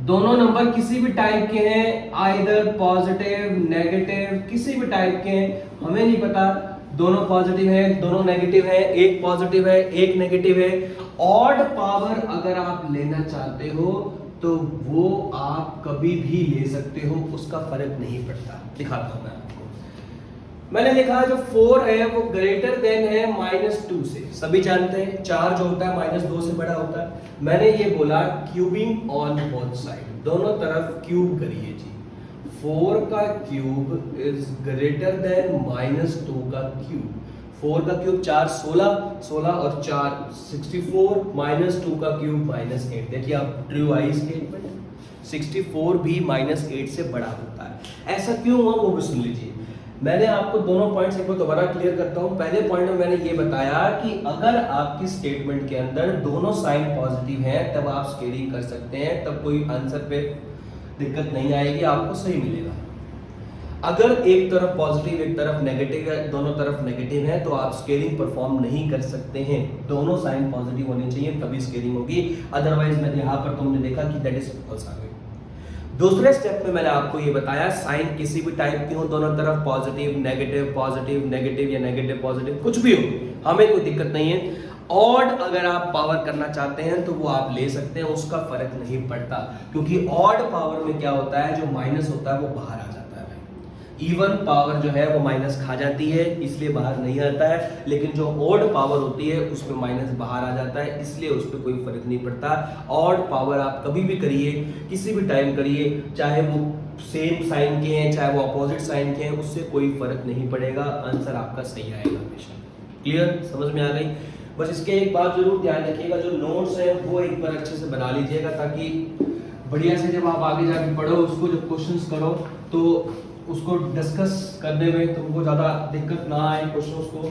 S1: दोनों नंबर किसी भी टाइप के हैं, आइदर पॉजिटिव नेगेटिव किसी भी टाइप के हैं, हमें नहीं पता दोनों पॉजिटिव है दोनों नेगेटिव है, एक पॉजिटिव है एक नेगेटिव है, ऑड पावर अगर आप लेना चाहते हो तो वो आप कभी भी ले सकते हो, उसका फर्क नहीं पड़ता। दिखाता हूं मैं आपको। मैंने लिखा जो 4 है वो ग्रेटर देन है -2 से। सभी जानते हैं 4 जो होता है -2 से बड़ा होता है। मैंने ये बोला क्यूबिंग ऑन बोथ साइड, दोनों तरफ क्यूब करिए जी। 4 का क्यूब इज ग्रेटर देन -2 का क्यूब। 4 का क्यूब 4 16 और 4 64, -2 का क्यूब -8। देखिए आप ट्रू आई स्टेटमेंट, 64 भी -8 से बड़ा होता है। ऐसा क्यों हुआ वो भी सुन लीजिए। मैंने आपको दोनों पॉइंट्स एक बार दोबारा क्लियर करता हूं। पहले पॉइंट में मैंने ये बताया कि अगर आपकी स्टेटमेंट के अंदर दोनों साइन पॉजिटिव हैं तब आप स्केलिंग कर सकते हैं, तब कोई आंसर पे दिक्कत नहीं आएगी, आपको सही मिलेगा। अगर एक तरफ पॉजिटिव एक तरफ नेगेटिव है, दोनों तरफ नेगेटिव है, तो आप स्केलिंग परफॉर्म नहीं कर सकते हैं। दोनों साइन पॉजिटिव होने चाहिए तभी स्केलिंग होगी, अदरवाइज मैंने यहां पर तुमने देखा कि दैट इज फॉल्स आ गई। दूसरे स्टेप में मैंने आपको ये बताया साइन किसी भी टाइप की हो, दोनों तरफ पॉजिटिव नेगेटिव या नेगेटिव पॉजिटिव कुछ भी हो, हमें कोई दिक्कत नहीं है। ऑड अगर आप पावर करना चाहते हैं तो वो आप ले सकते हैं, उसका फर्क नहीं पड़ता, क्योंकि ऑड पावर में क्या होता है, जो माइनस होता है वो बाहर आ जाता है भाई। इवन पावर जो है वो माइनस खा जाती है, इसलिए बाहर नहीं आता है, लेकिन जो ऑड पावर होती है उसमें माइनस बाहर आ जाता है, इसलिए उस पर कोई फर्क नहीं पड़ता। ऑड पावर आप कभी भी करिए, किसी भी टाइम करिए, चाहे वो सेम साइन के हैं चाहे वो अपोजिट साइन के हैं, उससे कोई फर्क नहीं पड़ेगा, आंसर आपका सही आएगा हमेशा। क्लियर, समझ में आ गई? बस इसके एक बात जरूर ध्यान रखिएगा, जो नोट्स है वो एक बार अच्छे से बना लीजिएगा, ताकि बढ़िया से जब आप आगे जाके पढ़ो उसको, जब क्वेश्चंस करो तो उसको डिस्कस करने में तुमको ज़्यादा दिक्कत ना आए क्वेश्चंस को।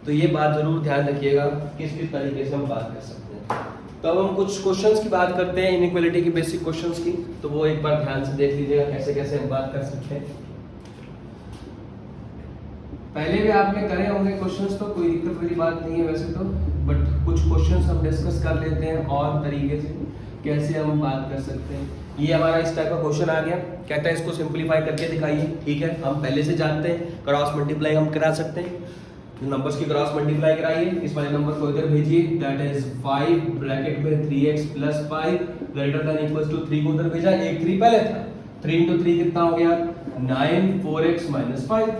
S1: तो ये बात जरूर ध्यान रखिएगा किस किस तरीके से हम बात कर सकते हैं। तो अब हम कुछ क्वेश्चंस की बात करते हैं, इनइक्वालिटी की बेसिक क्वेश्चंस की, तो वो एक बार ध्यान से देख लीजिएगा कैसे कैसे हम बात कर सकते हैं। पहले भी आपने करे होंगे क्वेश्चंस, तो कोई दिक्कत वाली बात नहीं है वैसे तो, बट कुछ क्वेश्चंस हम डिस्कस कर लेते हैं और तरीके से कैसे हम बात कर सकते हैं। ये हमारा इस टाइप का क्वेश्चन आ गया, कहता है इसको सिंपलीफाई करके दिखाइए। ठीक है, हम पहले से जानते हैं क्रॉस मल्टीप्लाई हम करा सकते हैं, नंबर्स की क्रॉस मल्टीप्लाई कराइए, इस वाले नंबर को इधर भेजिए, दैट इज 5 ब्रैकेट में 3x + 5 greater than equals to 3 को उधर भेजा, एक 3 पहले था, 3 × 3 कितना हो गया 9, 4x - 5।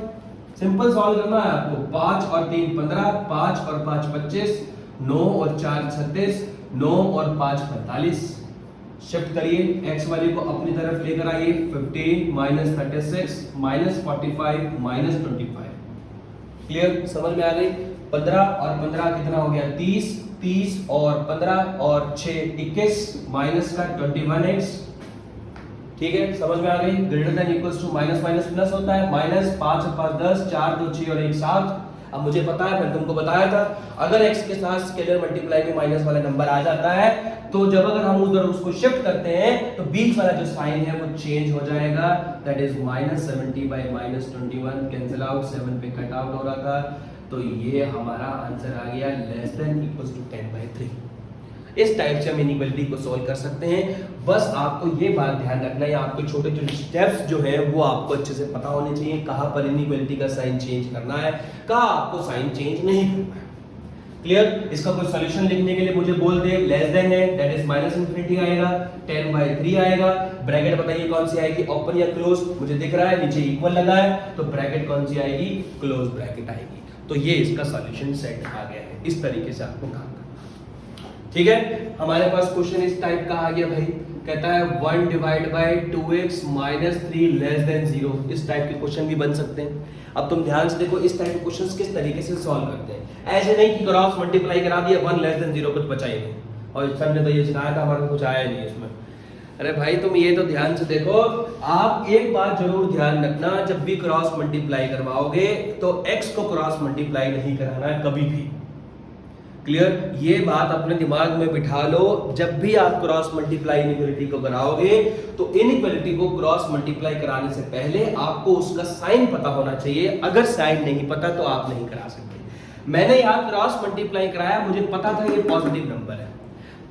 S1: सिंपल सॉल्व करना है आपको, 5 और 3 15, 5 और 5 25, 9 और 4 36, 9 और 5 45। शिफ्ट करिए, x वाले को अपनी तरफ लेकर आइए, 15 - 36 - 45 - 25। क्लियर, समझ में आ गई? 15 और 15 कितना हो गया 30, 30 और 15 और 6 21 माइनस का 21x। ठीक है, समझ में आ गई? Greater than equals to minus minus plus होता है, -5 और 5 10, 4 2 6 और 1 7। अब मुझे पता है, मैंने तुमको बताया था, अगर x के साथ स्केलर मल्टीप्लाई में माइनस वाला नंबर आ जाता है तो जब अगर हम उधर उसको शिफ्ट करते हैं तो बीच वाला जो साइन है वो चेंज हो जाएगा, that is -70 by -21 cancel out, 7 पे कट आउट हो रहा था, तो ये हमारा आंसर आ गया लेस देन इक्वल्स टू 10/3। इस टाइप से हम इनइक्वालिटी को सॉल्व कर सकते हैं। बस आपको ये बात ध्यान रखना है, आपके छोटे छोटे स्टेप्स जो है वो आपको अच्छे से पता होने चाहिए, कहां पर इनइक्वालिटी का साइन चेंज करना है, कहां आपको साइन चेंज नहीं करना है। क्लियर? इसका कोई सॉल्यूशन लिखने के लिए मुझे बोल दे, लेस देन है दैट इज -∞ आएगा, 10/3 आएगा, ब्रैकेट बताइए कौन सी आएगी, ओपन या क्लोज, मुझे दिख रहा है नीचे इक्वल लगा है तो ब्रैकेट कौन सी आएगी, क्लोज ब्रैकेट आएगी। तो ये इसका सॉल्यूशन सेट आ गया है, इस तरीके से आपको काम करना। ठीक है, हमारे पास क्वेश्चन इस टाइप का आ गया भाई, कहता है 1/2x - 3 < 0। इस टाइप के क्वेश्चन भी बन सकते हैं। अब तुम ध्यान से देखो इस टाइप के क्वेश्चंस किस तरीके से सॉल्व करते हैं। ऐसे नहीं कि क्रॉस मल्टीप्लाई करा दिया 1 < 0 कुछ बचा ही नहीं, और सर ने तो ये सिखाया था हमारे को कुछ आया नहीं इसमें। अरे भाई तुम ये तो ध्यान से देखो, आप एक बात जरूर ध्यान रखना, जब भी क्रॉस मल्टीप्लाई करवाओगे तो x को क्रॉस मल्टीप्लाई नहीं कराना है कभी भी। क्लियर? ये बात अपने दिमाग में बिठा लो, जब भी आप क्रॉस मल्टीप्लाई इनइक्वालिटी को कराओगे तो इनइक्वालिटी को क्रॉस मल्टीप्लाई कराने से पहले आपको उसका साइन पता होना चाहिए। अगर साइन नहीं पता तो आप नहीं करा सकते। मैंने यहाँ क्रॉस मल्टीप्लाई कराया, मुझे पता था ये पॉजिटिव नंबर है।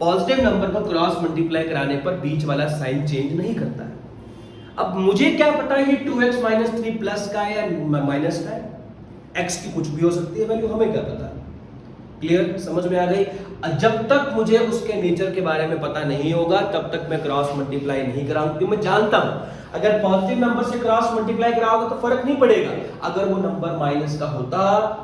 S1: पॉजिटिव नंबर को क्रॉस मल्टीप्लाई कराने पर बीच वाला साइन चेंज नहीं करता है। अब मुझे क्या पता है ये 2x माइनस 3 प्लस का है या माइनस का है? x की कुछ भी हो सकती है वैल्यू, हमें क्या पता? क्लियर? समझ में आ गई? जब तक मुझे उसके नेचर के बारे में पता नहीं होगा तब तक मैं क्रॉस मल्टीप्लाई नहीं कराऊंगा, क्योंकि मैं जानता हूं अगर पॉजिटिव नंबर से क्रॉस मल्टीप्लाई कराओगे तो फर्क नहीं पड़ेगा। अगर वो नंबर माइनस का होता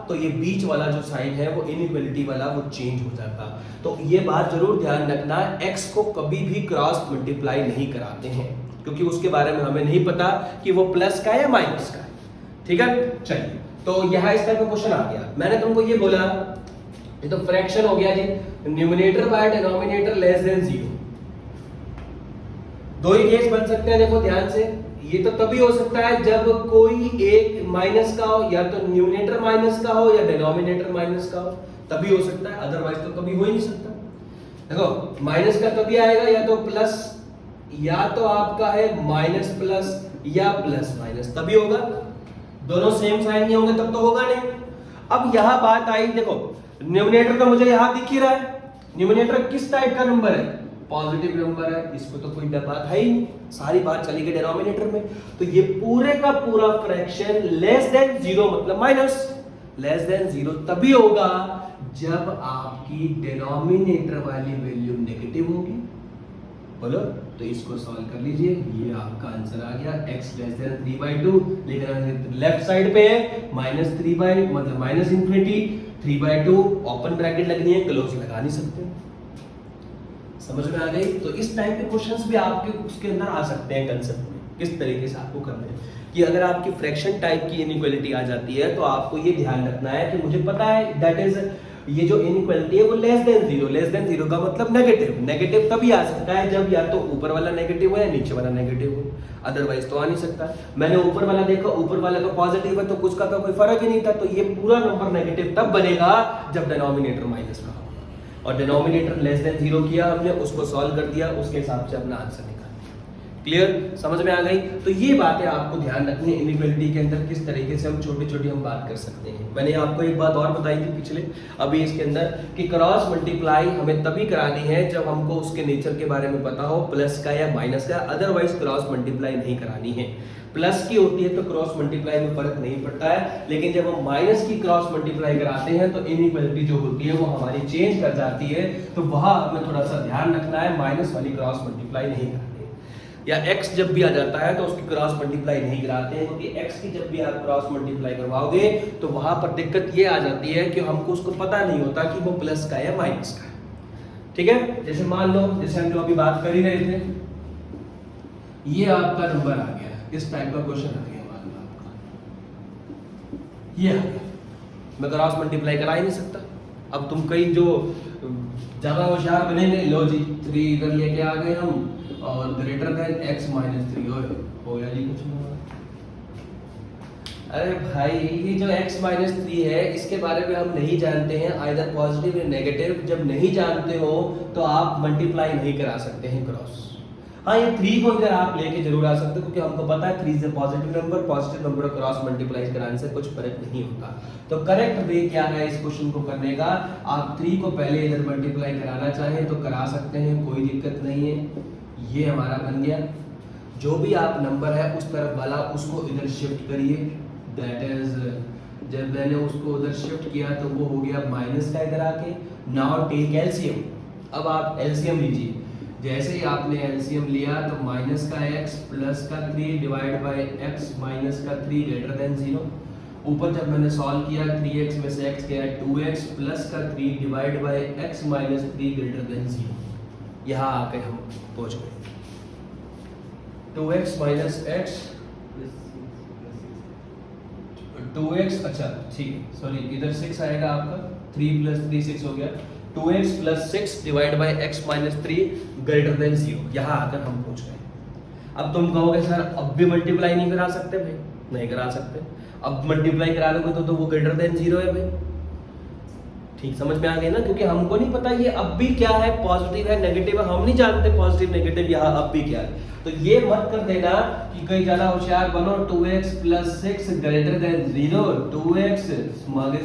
S1: तो ये बीच वाला जो साइन है वो इनइक्वालिटी वाला वो चेंज हो जाता। तो ये बात जरूर ध्यान रखना, x को कभी भी क्रॉस मल्टीप्लाई नहीं कराते हैं, क्योंकि उसके बारे में हमें नहीं पता कि वो प्लस का या माइनस का है। ठीक है, चलिए तो यहाँ इस तरह का क्वेश्चन आ गया। मैंने तुमको ये बोला, ये तो फ्रैक्शन हो गया जी, numerator by denominator less than 0। दो ही केस बन सकते हैं, देखो ध्यान से। ये तो तभी हो सकता है जब कोई एक माइनस का हो, या तो न्यूमरेटर माइनस का हो या डिनोमिनेटर माइनस का हो, तभी हो सकता है, अदरवाइज तो कभी हो ही नहीं सकता। देखो माइनस का तभी आएगा या तो प्लस, या तो आपका है माइनस प्लस या प्लस माइनस, तभी होगा। दोनों सेम साइन नहीं होंगे तब तो होगा नहीं। अब यहां बात आई, देखो न्यूमरेटर तो मुझे यहां दिख ही रहा है। न्यूमरेटर किस टाइप का नंबर है? पॉजिटिव नंबर है, इसको तो कोई बात है ही नहीं, सारी बात चली गई डिनोमिनेटर में। तो ये पूरे का पूरा फ्रैक्शन लेस देन 0 मतलब माइनस, लेस देन 0 तभी होगा जब आपकी डिनोमिनेटर वाली वैल्यू नेगेटिव होगी। बोलो, तो इसको सॉल्व कर लीजिए, ये आपका आंसर आ गया x लेस देन 3/2। लेकिन लेफ्ट साइड पे है माइनस 3 मतलब माइनस इंफिनिटी 3/2, ओपन ब्रैकेट लगनी है, क्लोज लगा नहीं सकते। समझ में आ गई? तो इस टाइप के क्वेश्चंस भी आपके उसके अंदर आ सकते हैं कंसेप्ट में, किस तरीके से आपको करना है। कि अगर आपकी फ्रैक्शन टाइप की इनइक्वालिटी आ जाती है तो आपको ये ध्यान रखना है कि मुझे पता है दैट इज ये जो इनइक्वालिटी है वो लेस देन 0। लेस देन 0 का मतलब नेगेटिव। नेगेटिव तभी आ सकता है जब या तो ऊपर वाला नेगेटिव हो या नीचे वाला नेगेटिव हो, अदरवाइज तो आ नहीं सकता। मैंने ऊपर वाला देखा, ऊपर वाला तो पॉजिटिव है तो कुछ का तो कोई फर्क ही नहीं था। तो ये पूरा नंबर नेगेटिव तब बनेगा जब डिनोमिनेटर माइनस का होगा। और डिनोमिनेटर लेस देन 0 किया हमने, उसको सॉल्व कर दिया, उसके हिसाब से अपना आंसर निकाल। क्लियर? समझ में आ गई? तो ये बातें आपको ध्यान रखनी है इनइक्वालिटी के अंदर, किस तरीके से हम छोटी छोटी हम बात कर सकते हैं। मैंने आपको एक बात और बताई थी पिछले अभी इसके अंदर कि क्रॉस मल्टीप्लाई हमें तभी करानी है जब हमको उसके नेचर के बारे में पता हो, प्लस का या माइनस का, अदरवाइज क्रॉस मल्टीप्लाई नहीं करानी है। प्लस की होती है तो क्रॉस मल्टीप्लाई में फर्क नहीं पड़ता है, लेकिन जब हम माइनस की क्रॉस मल्टीप्लाई कराते हैं तो इनइक्वालिटी जो होती है वो हमारी चेंज कर जाती है। तो वहां हमें थोड़ा सा ध्यान रखना है, माइनस वाली क्रॉस मल्टीप्लाई नहीं करानी। या x जब भी आ जाता है तो उसकी क्रॉस मल्टीप्लाई नहीं कराते हैं, क्योंकि x की जब भी आप क्रॉस मल्टीप्लाई करवाओगे तो वहां पर दिक्कत ये आ जाती है कि हमको उसको पता नहीं होता कि वो प्लस का या माइनस का है। ठीक है? जैसे मान लो, जैसे हम जो अभी बात कर ही रहे थे, ये आपका नंबर आ गया, इस टाइप का क्वेश्चन आ गया, मान लो आपका ये आ गया, मैं क्रॉस मल्टीप्लाई करा ही नहीं सकता। अब तुम कई जो ज्यादा होशियार बनेंगे, लो जी 3 इधर लेके आ गए हम और ग्रेटर देन x माइनस 3 हो या जी कुछ नहीं। अरे भाई ये जो x माइनस 3 है इसके बारे में हम नहीं जानते हैं, आइदर पॉजिटिव या नेगेटिव। जब नहीं जानते हो तो आप मल्टीप्लाई नहीं करा सकते हैं क्रॉस। हाँ, ये 3 को इधर आप लेके जरूर आ सकते हो, क्योंकि हमको पता है 3 से positive number, positive number cross multiply कराने से कुछ फर्क नहीं होता। तो करेक्ट वे क्या है इस क्वेश्चन को करने का? आप 3 को पहले इधर मल्टीप्लाई कराना चाहें तो करा सकते हैं, कोई दिक्कत नहीं है। ये हमारा बन गया। जो भी आप नंबर है उस तरफ वाला उसको इधर शिफ्ट करिए, दैट इज जब मैंने उसको उधर शिफ्ट किया तो वो हो गया माइनस का इधर आके। Now take LCM. अब आप एलसीएम लीजिए। जैसे ही आपने एलसीएम लिया तो माइनस का x प्लस का 3 डिवाइड बाय x माइनस का 3 ग्रेटर देन 0। ऊपर जब मैंने सॉल्व किया 3x में से x गया 2x प्लस का 3 divide by x minus 3 greater than 0। यहाँ आकर हम पहुंच गए 2x माइनस x 2x, अच्छा ठीक है, सॉरी इधर 6 आएगा आपका, 3 प्लस 3 6 हो गया, 2x plus 6 divide by x minus 3 greater than 0। यहाँ आकर हम पहुंच गए। अब तुम कहोगे सर अब भी मल्टीप्लाई नहीं करा सकते भाई? नहीं करा सकते। अब मल्टीप्लाई करा लोगे तो वो ग्रेटर देन 0 है भाई। ठीक समझ में आ गई ना, क्योंकि हमको नहीं पता ये अब भी क्या है, पॉजिटिव है नेगेटिव है, हम नहीं जानते पॉजिटिव नेगेटिव यहाँ अब भी क्या है। तो ये मत कर देना कि कहीं ज्यादा होशियार बनो, 2x + 6 greater than 0, 2x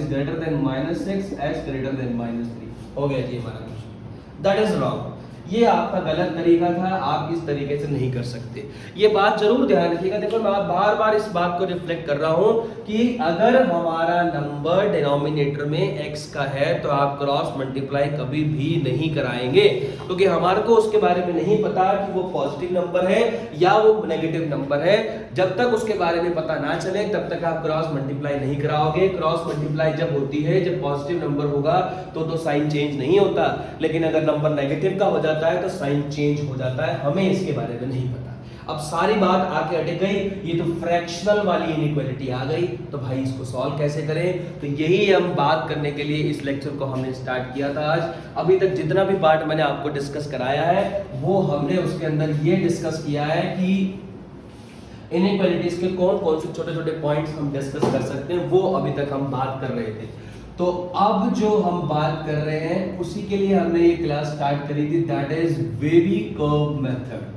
S1: greater than -6, x greater than -3 हो गया जी हमारा क्वेश्चन। दैट इज रॉन्ग, ये आपका गलत तरीका था, आप इस तरीके से नहीं कर सकते। ये बात जरूर ध्यान रखिएगा। देखो मैं बार बार इस बात को रिफ्लेक्ट कर रहा हूं कि अगर हमारा नंबर डिनोमिनेटर में x का है तो आप क्रॉस मल्टीप्लाई कभी भी नहीं कराएंगे, क्योंकि हमारे को उसके बारे में नहीं पता कि वो पॉजिटिव नंबर है या वो नेगेटिव नंबर है। जब तक उसके बारे में पता ना चले तब तक आप क्रॉस मल्टीप्लाई नहीं कराओगे। क्रॉस मल्टीप्लाई जब होती है, जब पॉजिटिव नंबर होगा तो साइन चेंज नहीं होता, लेकिन अगर नंबर नेगेटिव का हो जाता है तो साइन चेंज हो जाता है। हमें इसके बारे में नहीं पता। अब सारी बात आके अटक गई, ये तो फ्रैक्शनल वाली इनइक्वालिटी आ गई, तो भाई इसको सॉल्व कैसे करें? तो यही हम बात करने के लिए इस लेक्चर को हमने स्टार्ट किया था आज। अभी तक जितना भी पार्ट मैंने आपको डिस्कस कराया है वो हमने उसके अंदर ये डिस्कस किया है कि इनइक्वालिटीज के कौन कौन से छोटे छोटे पॉइंट्स हम डिस्कस कर सकते हैं, वो अभी तक हम बात कर रहे थे। तो अब जो हम बात कर रहे हैं उसी के लिए हमने ये क्लास स्टार्ट करी थी, that is wavy curve method.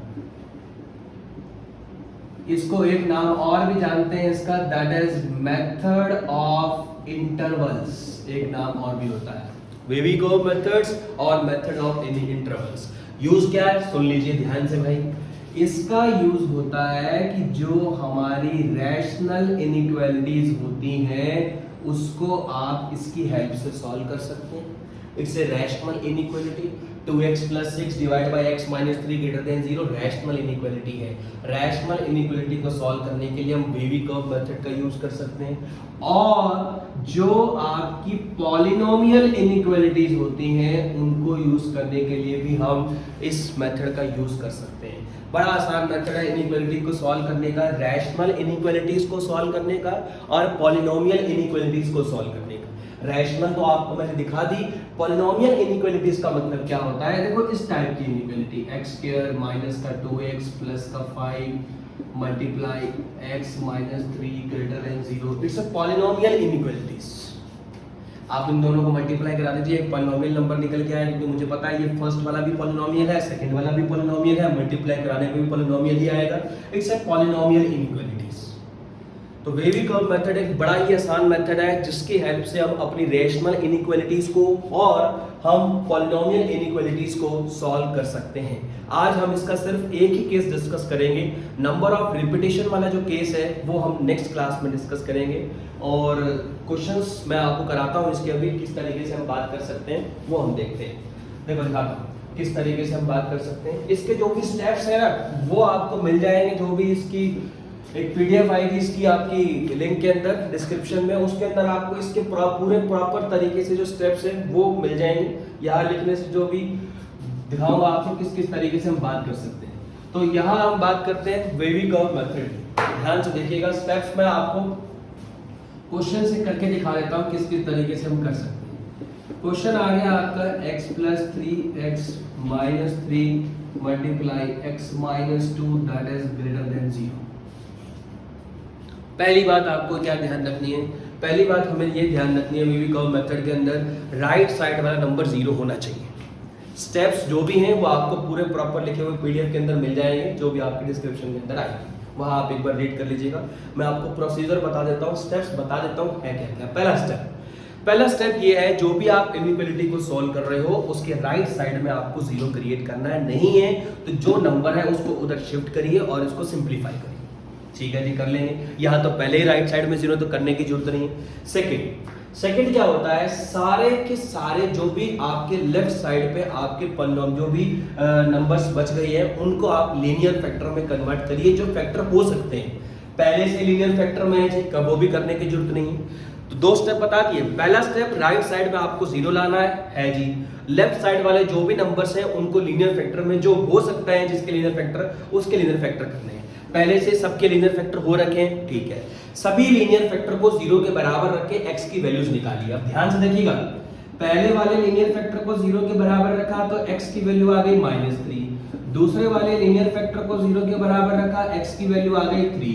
S1: इसको एक नाम और भी जानते हैं इसका, that is method of intervals, एक नाम और भी होता है, वेवी कर्व मेथड्स और मेथड ऑफ इंटरवल्स। यूज क्या है सुन लीजिए ध्यान से भाई। इसका यूज होता है कि जो हमारी रैशनल इनइक्वालिटीज होती हैं उसको आप इसकी हेल्प से सॉल्व कर सकते हैं। It's a rational inequality, 2x + 6 divide by x - 3 greater than 0 rational inequality है। रैशनल इनइक्वालिटी को सॉल्व करने के लिए हम वेवी कर्व मेथड का यूज कर सकते हैं, और जो आपकी पॉलिनोमियल इनइक्वालिटीज होती हैं उनको यूज करने के लिए भी हम इस मेथड का यूज कर सकते हैं। बड़ा आसान मेथड है इनइक्वालिटी को सॉल्व करने का, रैशनल इनइक्वालिटीज को सॉल्व करने का और पॉलिनोमियल इनइक्वालिटीज को सॉल्व करने का। रैशनल तो आपको मैंने दिखा दी, पॉलिनोमियल इनइक्वालिटीज का मतलब क्या होता है? देखो इस टाइप की inequality, x² - 2x + 5 multiply x - 3 greater than 0, it's a polynomial inequalities. आप इन दोनों को मल्टीप्लाई करा दीजिए, एक पॉलिनोमियल नंबर निकल के आएगा, क्योंकि मुझे पता है ये फर्स्ट वाला भी पॉलिनोमियल है, सेकंड वाला भी पॉलिनोमियल है, मल्टीप्लाई कराने पे भी पॉलिनोमियल ही आएगा। It's a polynomial inequalities. तो वेवी कर्व मेथड एक बड़ा ही आसान मेथड है जिसकी हेल्प से हम अपनी रैशनल इनइक्वालिटीज को और हम पॉलिनोमियल इनइक्वालिटीज को सॉल्व कर सकते हैं। आज हम इसका सिर्फ एक ही केस डिस्कस करेंगे, नंबर ऑफ रिपीटेशन वाला जो केस है वो हम नेक्स्ट क्लास में डिस्कस करेंगे, और क्वेश्चंस मैं आपको कराता हूँ इसके अभी किस तरीके से हम बात कर सकते हैं वो हम देखते हैं। देखो दिखाता हूँ किस तरीके से हम बात कर सकते हैं। इसके जो भी स्टेप्स है ना वो आपको मिल जाएंगे, जो भी इसकी एक पीडीएफ आएगी इसकी आपकी लिंक के अंदर डिस्क्रिप्शन में, उसके अंदर आपको इसके पूरे प्रॉपर तरीके से जो स्टेप्स हैं वो मिल जाएंगे। यहाँ लिखने से जो भी दिखाऊंगा आपको किस किस तरीके से हम बात कर सकते हैं। तो यहाँ हम बात करते हैं वेवी कर्व मेथड। ध्यान से देखिएगा, स्टेप्स मैं आपको क्वेश्चन से करके दिखा देता हूँ किस किस तरीके से हम कर सकते हैं। क्वेश्चन आ गया आपका x + 3x - 3 multiply x - 2 that is greater then 0। पहली बात आपको क्या ध्यान रखनी है? पहली बात हमें ये ध्यान रखनी है वेवी कर्व मेथड के अंदर राइट साइड वाला नंबर 0 होना चाहिए। स्टेप्स जो भी हैं वो आपको पूरे प्रॉपर लिखे हुए पीडीएफ के अंदर मिल जाएंगे, जो भी आपके डिस्क्रिप्शन के अंदर आएंगे, वहाँ आप एक बार रीड कर लीजिएगा। मैं आपको प्रोसीजर बता देता हूँ, स्टेप्स बता देता हूँ है क्या। पहला स्टेप ये है, जो भी आप इनइक्वालिटी को सॉल्व कर रहे हो उसके राइट साइड में आपको 0 क्रिएट करना है। नहीं है तो जो नंबर है उसको उधर शिफ्ट करिए और इसको सिंप्लीफाई करिए। ठीक है जी, कर लेंगे। यहाँ तो पहले ही राइट साइड में 0 तो करने की जरूरत नहीं है। सेकंड क्या होता है, सारे के सारे जो भी आपके लेफ्ट साइड पे आपके पॉलिनोमियल जो भी नंबर्स बच गए हैं उनको आप लीनियर फैक्टर में कन्वर्ट करिए, जो फैक्टर हो सकते हैं। पहले से लीनियर फैक्टर में है जी, कब वो भी करने की जरूरत नहीं है। तो दो स्टेप बता दिए। पहला स्टेप राइट साइड में आपको 0 लाना है जी। लेफ्ट साइड वाले जो भी नंबर्स हैं उनको लीनियर फैक्टर में जो हो सकता है जिसके लीनियर फैक्टर उसके लीनियर फैक्टर करने हैं। पहले से सबके लीनियर फैक्टर हो रखे हैं, ठीक है। सभी लीनियर फैक्टर को 0 के बराबर रख के x की वैल्यूज निकालिए। अब ध्यान से देखिएगा, पहले वाले लीनियर फैक्टर को 0 के बराबर रखा तो x की वैल्यू आ गई -3। दूसरे वाले लीनियर फैक्टर को 0 के बराबर रखा, x की वैल्यू आ गई 3।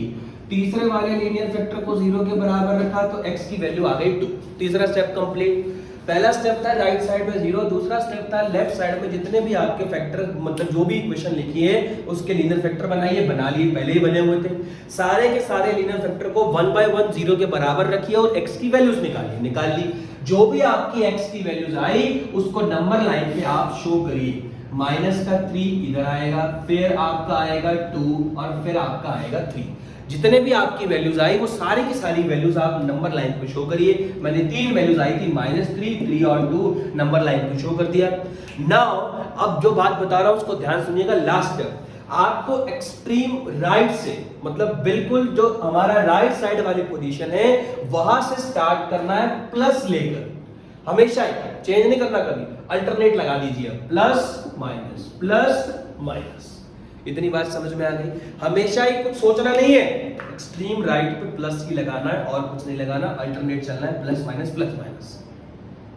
S1: तीसरे वाले लीनियर फैक्टर को 0 के बराबर रखा तो x की वैल्यू आ गई 2। तीसरा स्टेप कंप्लीट। पहला स्टेप था राइट साइड में 0, दूसरा स्टेप था लेफ्ट साइड में जितने भी आपके फैक्टर मतलब जो भी इक्वेशन लिखी है उसके लीनियर फैक्टर बनाइए, बना लिए, पहले ही बने हुए थे। सारे के सारे लीनियर फैक्टर को 1 by 1 0 के बराबर रखिए और x की वैल्यूज निकालिए, निकाल ली। जो भी आपकी x की वैल्यूज आई उसको नंबर लाइन पे आप शो करिए। माइनस का 3 इधर आएगा, फिर आपका आएगा 2 और फिर आपका आएगा 3। जितने भी आपकी वैल्यूज आई वो सारी की सारी वैल्यूज आप नंबर लाइन पे शो करिए। मैंने 3 वैल्यूज आई थी -3, 3 और 2 नंबर लाइन पे शो कर दिया। नाउ अब जो बात बता रहा हूं उसको ध्यान सुनिएगा। लास्ट स्टेप आपको एक्सट्रीम राइट से मतलब बिल्कुल जो हमारा राइट साइड वाली पोजीशन है वहां से स्टार्ट करना है प्लस लेकर, हमेशा ही चेंज नहीं करना, कभी अल्टरनेट लगा दीजिए, प्लस माइनस। इतनी बात समझ में आ गई? हमेशा ही कुछ सोचना नहीं है, एक्सट्रीम राइट पे प्लस ही लगाना है और कुछ नहीं लगाना, अल्टरनेट चलना है, प्लस माइनस।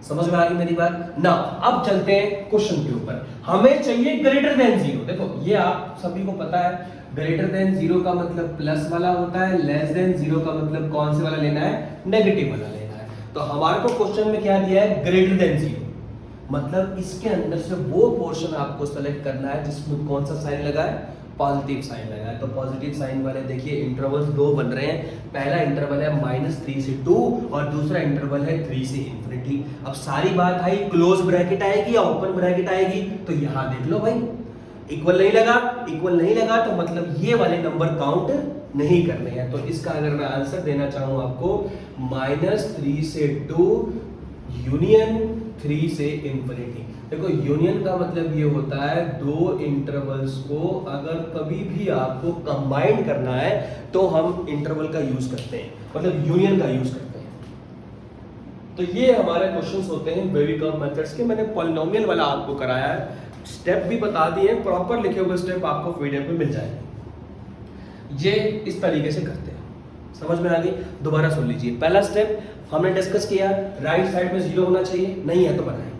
S1: समझ में आ गई मेरी बात ना? अब चलते हैं क्वेश्चन के ऊपर। हमें चाहिए ग्रेटर देन 0। देखो ये आप सभी को पता है, ग्रेटर देन 0 का मतलब प्लस वाला होता है, लेस देन 0 का मतलब कौन से वाला लेना है? नेगेटिव वाला लेना है। तो हमारे को क्वेश्चन में क्या दिया है? ग्रेटर देन 0, मतलब इसके अंदर से वो पोर्शन आपको सेलेक्ट करना है जिसमें कौन सा साइन लगा है? पॉजिटिव साइन लगा है। तो पॉजिटिव साइन वाले देखिए इंटरवल्स 2 बन रहे हैं। पहला इंटरवल है -3 से 2 और दूसरा इंटरवल है 3 से इंफिनिटी। अब सारी बात आई क्लोज ब्रैकेट आएगी या ओपन ब्रैकेट आएगी? तो यहां देख लो भाई, इक्वल नहीं लगा तो मतलब ये वाले नंबर काउंट नहीं करने हैं। तो इसका अगर मैं आंसर देना चाहूं आपको, -3 से 2 यूनियन 3 से इंफिनिटी। देखो यूनियन का मतलब ये होता है दो इंटरवल्स को अगर कभी भी आपको कंबाइन करना है तो हम इंटरवल का यूज करते हैं, मतलब यूनियन का यूज करते हैं। तो ये हमारे क्वेश्चंस होते हैं बेबीकम मेथड्स के। मैंने पॉलिनोमियल वाला आपको कराया है, स्टेप भी बता दिए, प्रॉपर लिखे हुए स्टेप आपको पीडीएफ में मिल जाएंगे। ये इस तरीके से करते हैं, समझ में आ गई? दोबारा सुन लीजिए। पहला स्टेप हमने डिस्कस किया, राइट साइड में 0 होना चाहिए, नहीं है तो बनाएंगे।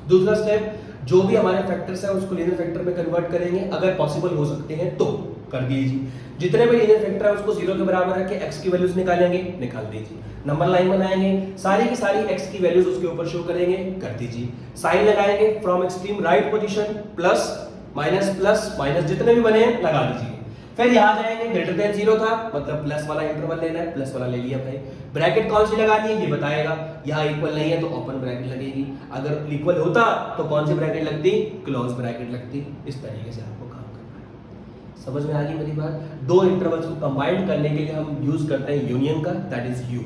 S1: दूसरा स्टेप, जो भी हमारे फैक्टर्स है उसको लीनियर फैक्टर में कन्वर्ट करेंगे, अगर पॉसिबल हो सकते हैं तो कर दीजिए। जितने भी लीनियर फैक्टर है उसको 0 के बराबर रख के x की वैल्यूज निकालेंगे, निकाल दीजिए। नंबर लाइन बनाएंगे, सारी की सारी x की वैल्यूज उसके ऊपर शो करेंगे, कर दीजिए। साइन लगाएंगे from extreme right position, plus minus जितने भी बने हैं लगा दीजिए। फिर यहां जाएंगे, ग्रेटर देन 0 था मतलब प्लस वाला इंटरवल लेना है, प्लस वाला ले लिया भाई। ब्रैकेट कौन सी लगानी है ये बताएगा, यहां इक्वल नहीं है तो ओपन ब्रैकेट लगेगी, अगर इक्वल होता तो कौन सी ब्रैकेट लगती? क्लोज ब्रैकेट लगती। इस तरीके से आपको काम करना है। समझ में आ गई मेरी बात? दो इंटरवल्स को कंबाइन करने के लिए हम यूज करते हैं यूनियन का, दैट इज यू।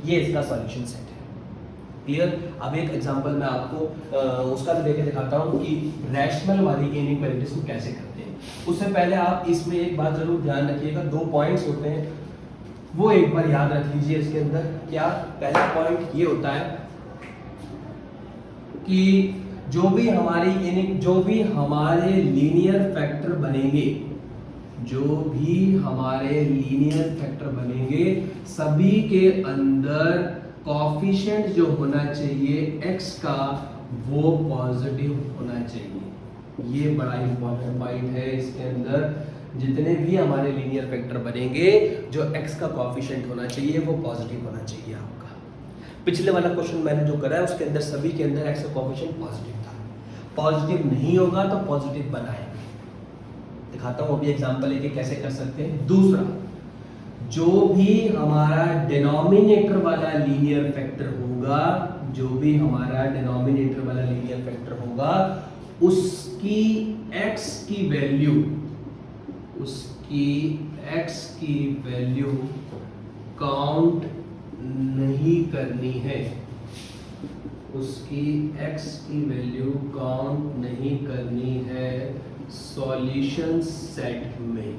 S1: ये इसका सॉल्यूशन सेट है, क्लियर? अब एक एग्जांपल मैं आपको उसका भी लेके दिखाता हूं कि रैशनल वाली इनइक्वालिटीज को कैसे करते हैं। उससे पहले आप इसमें एक बात जरूर ध्यान रखिएगा, 2 पॉइंट्स होते हैं वो एक बार याद रख लीजिए इसके अंदर। क्या? पहला पॉइंट ये होता है कि जो भी हमारे लीनियर फैक्टर बनेंगे सभी के अंदर कोएफिशिएंट जो होना चाहिए x का वो पॉजिटिव होना चाहिए। ये बड़ा इंपॉर्टेंट पॉइंट है। इसके अंदर जितने भी हमारे लीनियर फैक्टर बनेंगे जो x का कोएफिशिएंट होना चाहिए वो पॉजिटिव होना चाहिए आपका। पिछले वाला क्वेश्चन मैंने जो करा है उसके अंदर सभी के अंदर x का कोएफिशिएंट पॉजिटिव था। पॉजिटिव नहीं होगा तो पॉजिटिव बनाएंगे। दिखाता हूं अभी एग्जांपल लेके कैसे कर सकते हैं। दूसरा, जो भी हमारा डिनोमिनेटर वाला लीनियर फैक्टर होगा उसकी x की वैल्यू काउंट नहीं करनी है, सॉल्यूशन सेट में।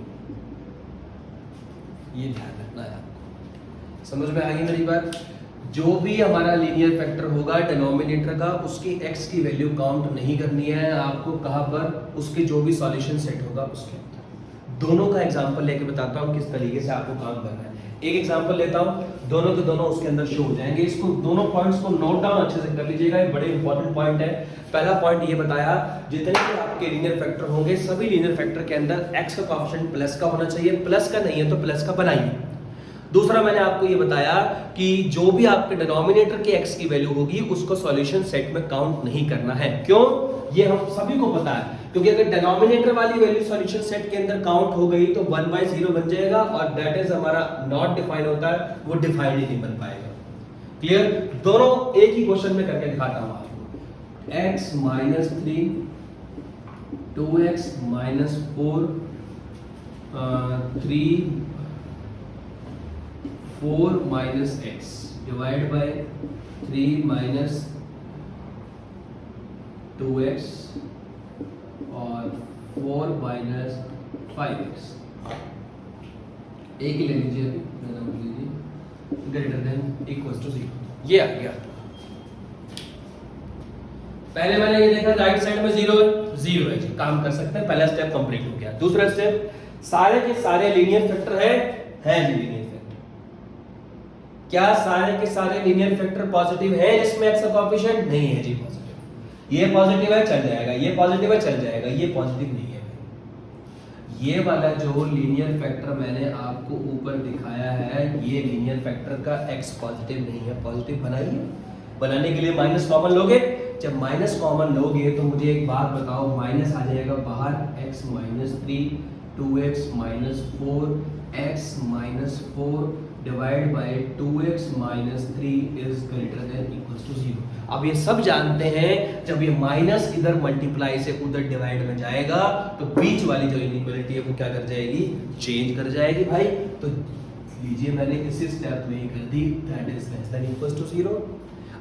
S1: ये ध्यान रखना है आपको। समझ में आ गई मेरी बात? जो भी हमारा लीनियर फैक्टर होगा डिनोमिनेटर का उसकी x की वैल्यू काउंट नहीं करनी है आपको। कहां पर? उसके जो भी सॉल्यूशन सेट होगा उसके अंदर। दोनों का एग्जांपल लेके बताता हूं किस तरीके से आपको काम करना है। एक एग्जांपल लेता हूं, दोनों के दोनों उसके अंदर शो हो जाएंगे। इसको दोनों पॉइंट्स को नोट डाउन अच्छे से कर लीजिएगा, ये बड़े इंपॉर्टेंट पॉइंट है। पहला पॉइंट ये बताया, जितने भी आपके लीनियर फैक्टर होंगे सभी लीनियर फैक्टर के अंदर x का कोएफिशिएंट प्लस का होना चाहिए, प्लस का नहीं है तो प्लस का बनाइए। दूसरा मैंने आपको ये बताया कि जो भी आपके डिनोमिनेटर की x की वैल्यू होगी उसको सॉल्यूशन सेट में काउंट नहीं करना है। क्यों? ये हम सभी को पता है, क्योंकि अगर डिनोमिनेटर वाली वैल्यू सॉल्यूशन सेट के अंदर काउंट हो गई तो 1/0 बन जाएगा और दैट इज हमारा नॉट डिफाइन होता है, वो डिफाइंड ही नहीं बन पाएगा। क्लियर? दोनों एक ही क्वेश्चन में करके दिखाता हूं आपको। x - 3 2x - 4 3 4 - x divide by 3 - 2x और 4 - 5x। एक ही ले लीजिए, ग्रेटर देन इक्वल टू 0। ये आ गया। पहले मैंने ये देखा राइट साइड में 0 है जी, काम कर सकते हैं, पहला स्टेप कंप्लीट हो गया। दूसरा स्टेप, सारे के सारे लीनियर फैक्टर है जी लीनियर फैक्टर। क्या सारे के सारे लीनियर फैक्टर पॉजिटिव है जिसमें x का कोएफिशिएंट नहीं है जी पॉजिटिव। ये पॉजिटिव है चल जाएगा, ये पॉजिटिव है चल जाएगा, ये पॉजिटिव नहीं है। ये वाला जो लीनियर फैक्टर मैंने आपको ऊपर दिखाया है, ये लीनियर फैक्टर का x पॉजिटिव नहीं है। पॉजिटिव बनाइए, बनाने के लिए माइनस कॉमन लोगे। जब माइनस कॉमन लोगे तो मुझे एक बात बताओ, माइनस आ जाएगा बाहर, x - 3 2x - 4 x - 4 divide by 2x - 3 is greater than equal to 0। अब ये सब जानते हैं, जब ये माइनस इधर मल्टीप्लाई से उधर डिवाइड में जाएगा तो बीच वाली जो इनइक्वालिटी है वो क्या कर जाएगी, चेंज कर जाएगी भाई। तो लीजिए मैंने इसी स्टेप में ही कर दी, that is less than equal to 0।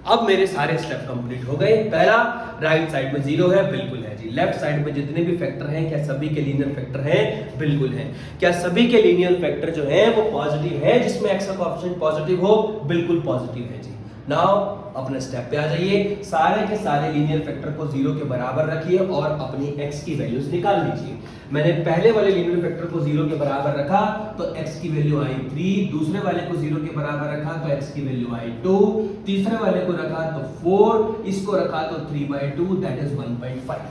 S1: अब मेरे सारे स्टेप कंप्लीट हो गए। पहला, राइट साइड में 0 है, बिल्कुल है जी। लेफ्ट साइड में जितने भी फैक्टर हैं, क्या सभी के लीनियर फैक्टर हैं? बिल्कुल हैं। क्या सभी के लीनियर फैक्टर जो हैं वो पॉजिटिव है जिसमें x का कोएफिशिएंट पॉजिटिव हो? बिल्कुल पॉजिटिव है जी। नाउ अपने स्टेप पे आ जाइए, सारे के सारे लीनियर फैक्टर को 0 के बराबर रखिए और अपनी x की वैल्यूज निकाल लीजिए। मैंने पहले वाले लीनियर फैक्टर को 0 के बराबर रखा तो x की वैल्यू आई 3, दूसरे वाले को 0 के बराबर रखा तो x की वैल्यू आई 2, तीसरे वाले को रखा तो 4, इसको रखा तो 3/2 दैट इज 1.5।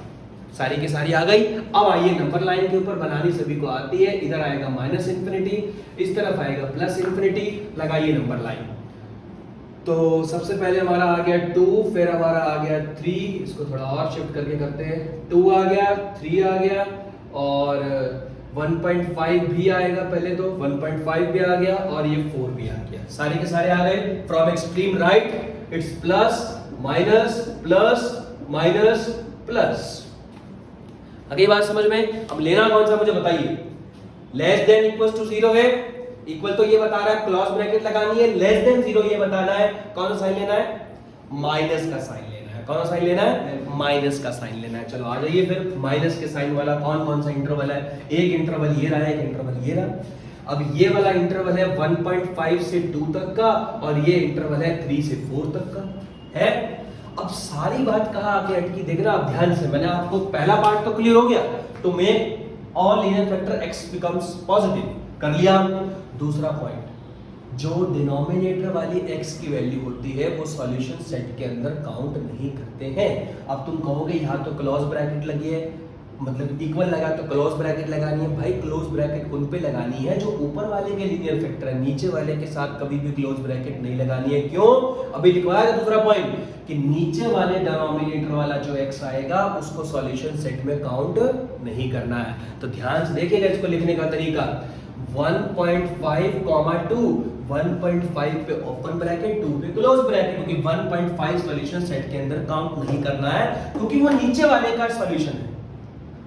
S1: सारी की सारी आ गई। अब आइए नंबर लाइन के ऊपर, बनानी सभी को आती है। इधर आएगा -∞, इस तरफ आएगा +∞, लगाइए नंबर लाइन। तो सबसे पहले हमारा आ गया 2, फिर हमारा आ गया 3, इसको थोड़ा और शिफ्ट करके करते हैं। 2 आ गया, 3 आ गया और 1.5 भी आएगा, पहले तो 1.5 भी आ गया और ये 4 भी आ गया। सारे के सारे आ गए। From extreme right it's plus minus plus minus plus. अगली बात समझ में। अब लेना कौन सा मुझे बताइए। लेस देन इक्वल टू 0 है, इक्वल तो ये बता रहा है, क्लोज ब्रैकेट लगानी है। लेस देन 0 ये बताना है, कौन सा साइन लेना है? माइनस का साइन लेना है। कौन सा साइन लेना है? माइनस का साइन लेना है। चलो आ जाइए फिर। माइनस के साइन वाला कौन सा इंटरवल है? एक इंटरवल ये रहा है, एक इंटरवल ये रहा। अब ये वाला इंटरवल है 1.5 से 2 तक का और ये इंटरवल है 3 से 4 तक का है। अब सारी बात कहाँ आके अटकी, देख रहा आप ध्यान से। मैंने आपको पहला पार्ट तो क्लियर हो गया, तो make all linear factor x becomes positive कर लिया हमने। दूसरा पॉइंट, जो डिनोमिनेटर वाली x की वैल्यू होती है वो सॉल्यूशन सेट के अंदर काउंट नहीं करते हैं। अब तुम कहोगे यहाँ तो क्लोज ब्रैकेट लगी है, मतलब इक्वल लगा तो क्लोज ब्रैकेट लगानी है। भाई क्लोज ब्रैकेट उन पे लगानी है जो ऊपर वाले के लीनियर फैक्टर है, नीचे वाले के साथ कभी भी क्लोज ब्रैकेट नहीं लगानी है। क्यों? अभी लिखवाया दूसरा पॉइंट कि नीचे वाले डिनोमिनेटर वाला जो x आएगा उसको सॉल्यूशन सेट में काउंट नहीं करना है। तो ध्यान से देखिएगा इसको लिखने का तरीका। 1.5, 2, 1.5 पे ओपन ब्रैकेट, 2 पे क्लोज ब्रैकेट, क्योंकि 1.5 सॉल्यूशन सेट के अंदर काउंट नहीं करना है क्योंकि वो नीचे वाले का सॉल्यूशन है,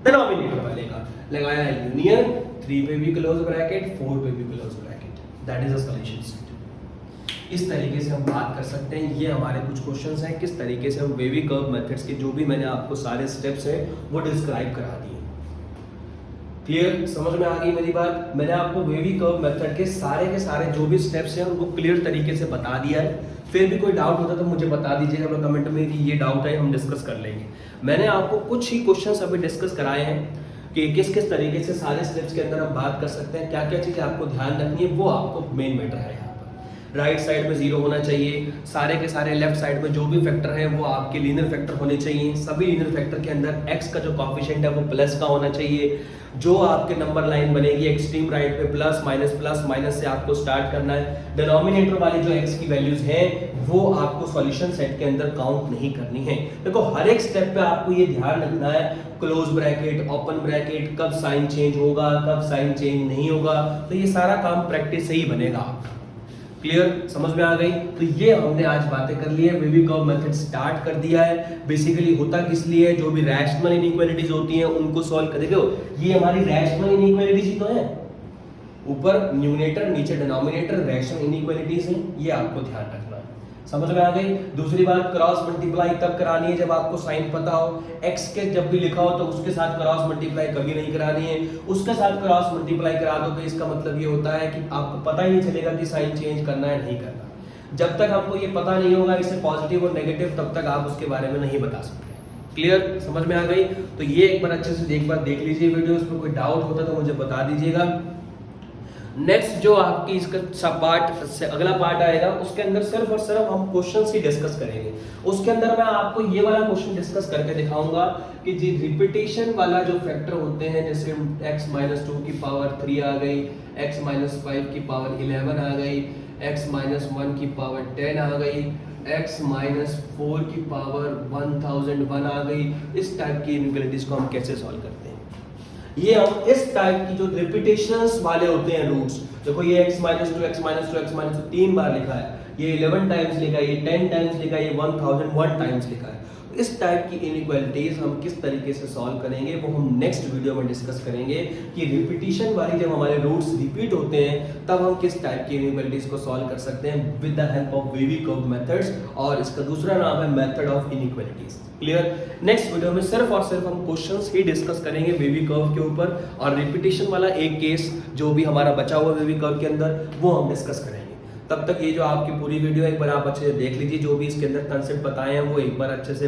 S1: डिनोमिनेटर वाले का। लगाया है यूनियन, 3 पे भी क्लोज ब्रैकेट, 4 पे भी close bracket, that is a solution set. इस तरीके से हम बात कर सकते हैं। ये हमारे कुछ क्वेश्चंस हैं, किस तरीके से हम वेवी कर्व मेथड्स के जो भी मैंने आपको सारे स्टेप्स हैं वो डिस्क्राइब करा दिए। क्लियर? समझ में आ गई मेरी बात? मैंने आपको वेवी कर्व मेथड के सारे जो भी स्टेप्स हैं उनको क्लियर तरीके से बता दिया है। फिर भी कोई डाउट होता तो मुझे बता दीजिएगा कमेंट में कि ये डाउट है, हम डिस्कस कर लेंगे। मैंने आपको कुछ ही क्वेश्चंस अभी डिस्कस कराए हैं कि किस किस तरीके से सारे स्टेप्स के अंदर हम बात कर सकते हैं, क्या क्या चीज़ आपको ध्यान रखनी है, वो आपको मेन मैटर है यहाँ पर। राइट साइड में 0 होना चाहिए, सारे के सारे लेफ्ट साइड में जो भी फैक्टर है वो आपके लीनियर फैक्टर होने चाहिए, सभी लीनियर फैक्टर के अंदर x का जो कॉफिशिएंट है वो प्लस का होना चाहिए, जो आपके नंबर लाइन बनेगी एक्सट्रीम राइट पे प्लस माइनस से आपको स्टार्ट करना है। डिनोमिनेटर वाली जो x की वैल्यूज हैं वो आपको सॉल्यूशन सेट के अंदर काउंट नहीं करनी है। देखो हर एक स्टेप पे आपको ये ध्यान रखना है, क्लोज ब्रैकेट, ओपन ब्रैकेट, कब साइन चेंज होगा, कब साइन चेंज नहीं होगा, तो ये सारा काम प्रैक्टिस से ही बनेगा। क्लियर, समझ में आ गई? तो ये हमने आज बातें कर ली है, वेवी कर्व मेथड स्टार्ट कर दिया है। बेसिकली होता किस लिए है, जो भी रैशनल इनइक्वालिटीज होती हैं उनको सॉल्व कर देखो, ये हमारी रैशनल इनइक्वालिटीज ही तो है, ऊपर न्यूमरेटर नीचे डिनोमिनेटर रैशनल इनइक्वालिटीज हैं, ये आपको ध्यान रखना है। समझ में आ गई? दूसरी बात, क्रॉस मल्टीप्लाई तब करानी है जब आपको साइन पता हो, x के जब भी लिखा हो तो उसके साथ क्रॉस मल्टीप्लाई कभी नहीं करानी है, उसके साथ क्रॉस मल्टीप्लाई करा दो तो इसका मतलब ये होता है कि आपको पता ही नहीं चलेगा कि साइन चेंज करना है नहीं करना। जब तक आपको ये पता नहीं होगा इससे पॉजिटिव और नेगेटिव, तब तक आप उसके बारे में नहीं बता सकते। क्लियर, समझ में आ गई? तो ये एक बार अच्छे से एक बार देख लीजिए वीडियो, उसमें कोई डाउट होता तो मुझे बता दीजिएगा। नेक्स्ट जो आपकी इसका सब पार्ट से अगला पार्ट आएगा, उसके अंदर सिर्फ और सिर्फ हम क्वेश्चंस ही डिस्कस करेंगे। उसके अंदर मैं आपको ये वाला क्वेश्चन डिस्कस करके दिखाऊंगा कि जी रिपीटेशन वाला जो फैक्टर होते हैं, जैसे x-2 की पावर 3 आ गई, x-5 की पावर 11 आ गई, x-1 की पावर 10 आ गई, x-4 की पावर 1001 आ गई। इस टाइप की इनइक्वालिटीज को हम कैसे सॉल्व करते हैं, ये हम इस टाइप की जो रिपीटेशंस वाले होते हैं रूट्स, देखो ये x-2 3 बार लिखा है, ये 11 टाइम्स लिखा है, ये 10 टाइम्स लिखा है, ये 1001 टाइम्स लिखा है। इस टाइप की इनइक्वालिटीज हम किस तरीके से सॉल्व करेंगे वो हम नेक्स्ट वीडियो में डिस्कस करेंगे कि रिपीटेशन वाली जब हमारे रूट्स रिपीट होते हैं तब हम किस टाइप की इनइक्वालिटीज को सॉल्व कर सकते हैं with the help of wavy curve methods, और इसका दूसरा नाम है method of inequalities. Clear? Next video में सिर्फ और सिर्फ हम क्वेश्चंस ही डिस्कस करेंगे वेवी कर्व के ऊपर, और रिपीटेशन वाला एक केस जो भी हमारा बचा हुआ वेवी कर्व के अंदर वो हम डिस्कस करेंगे। तब तक ये जो आपकी पूरी वीडियो एक बार आप अच्छे से देख लीजिए, जो भी इसके अंदर कंसेप्ट बताए हैं वो एक बार अच्छे से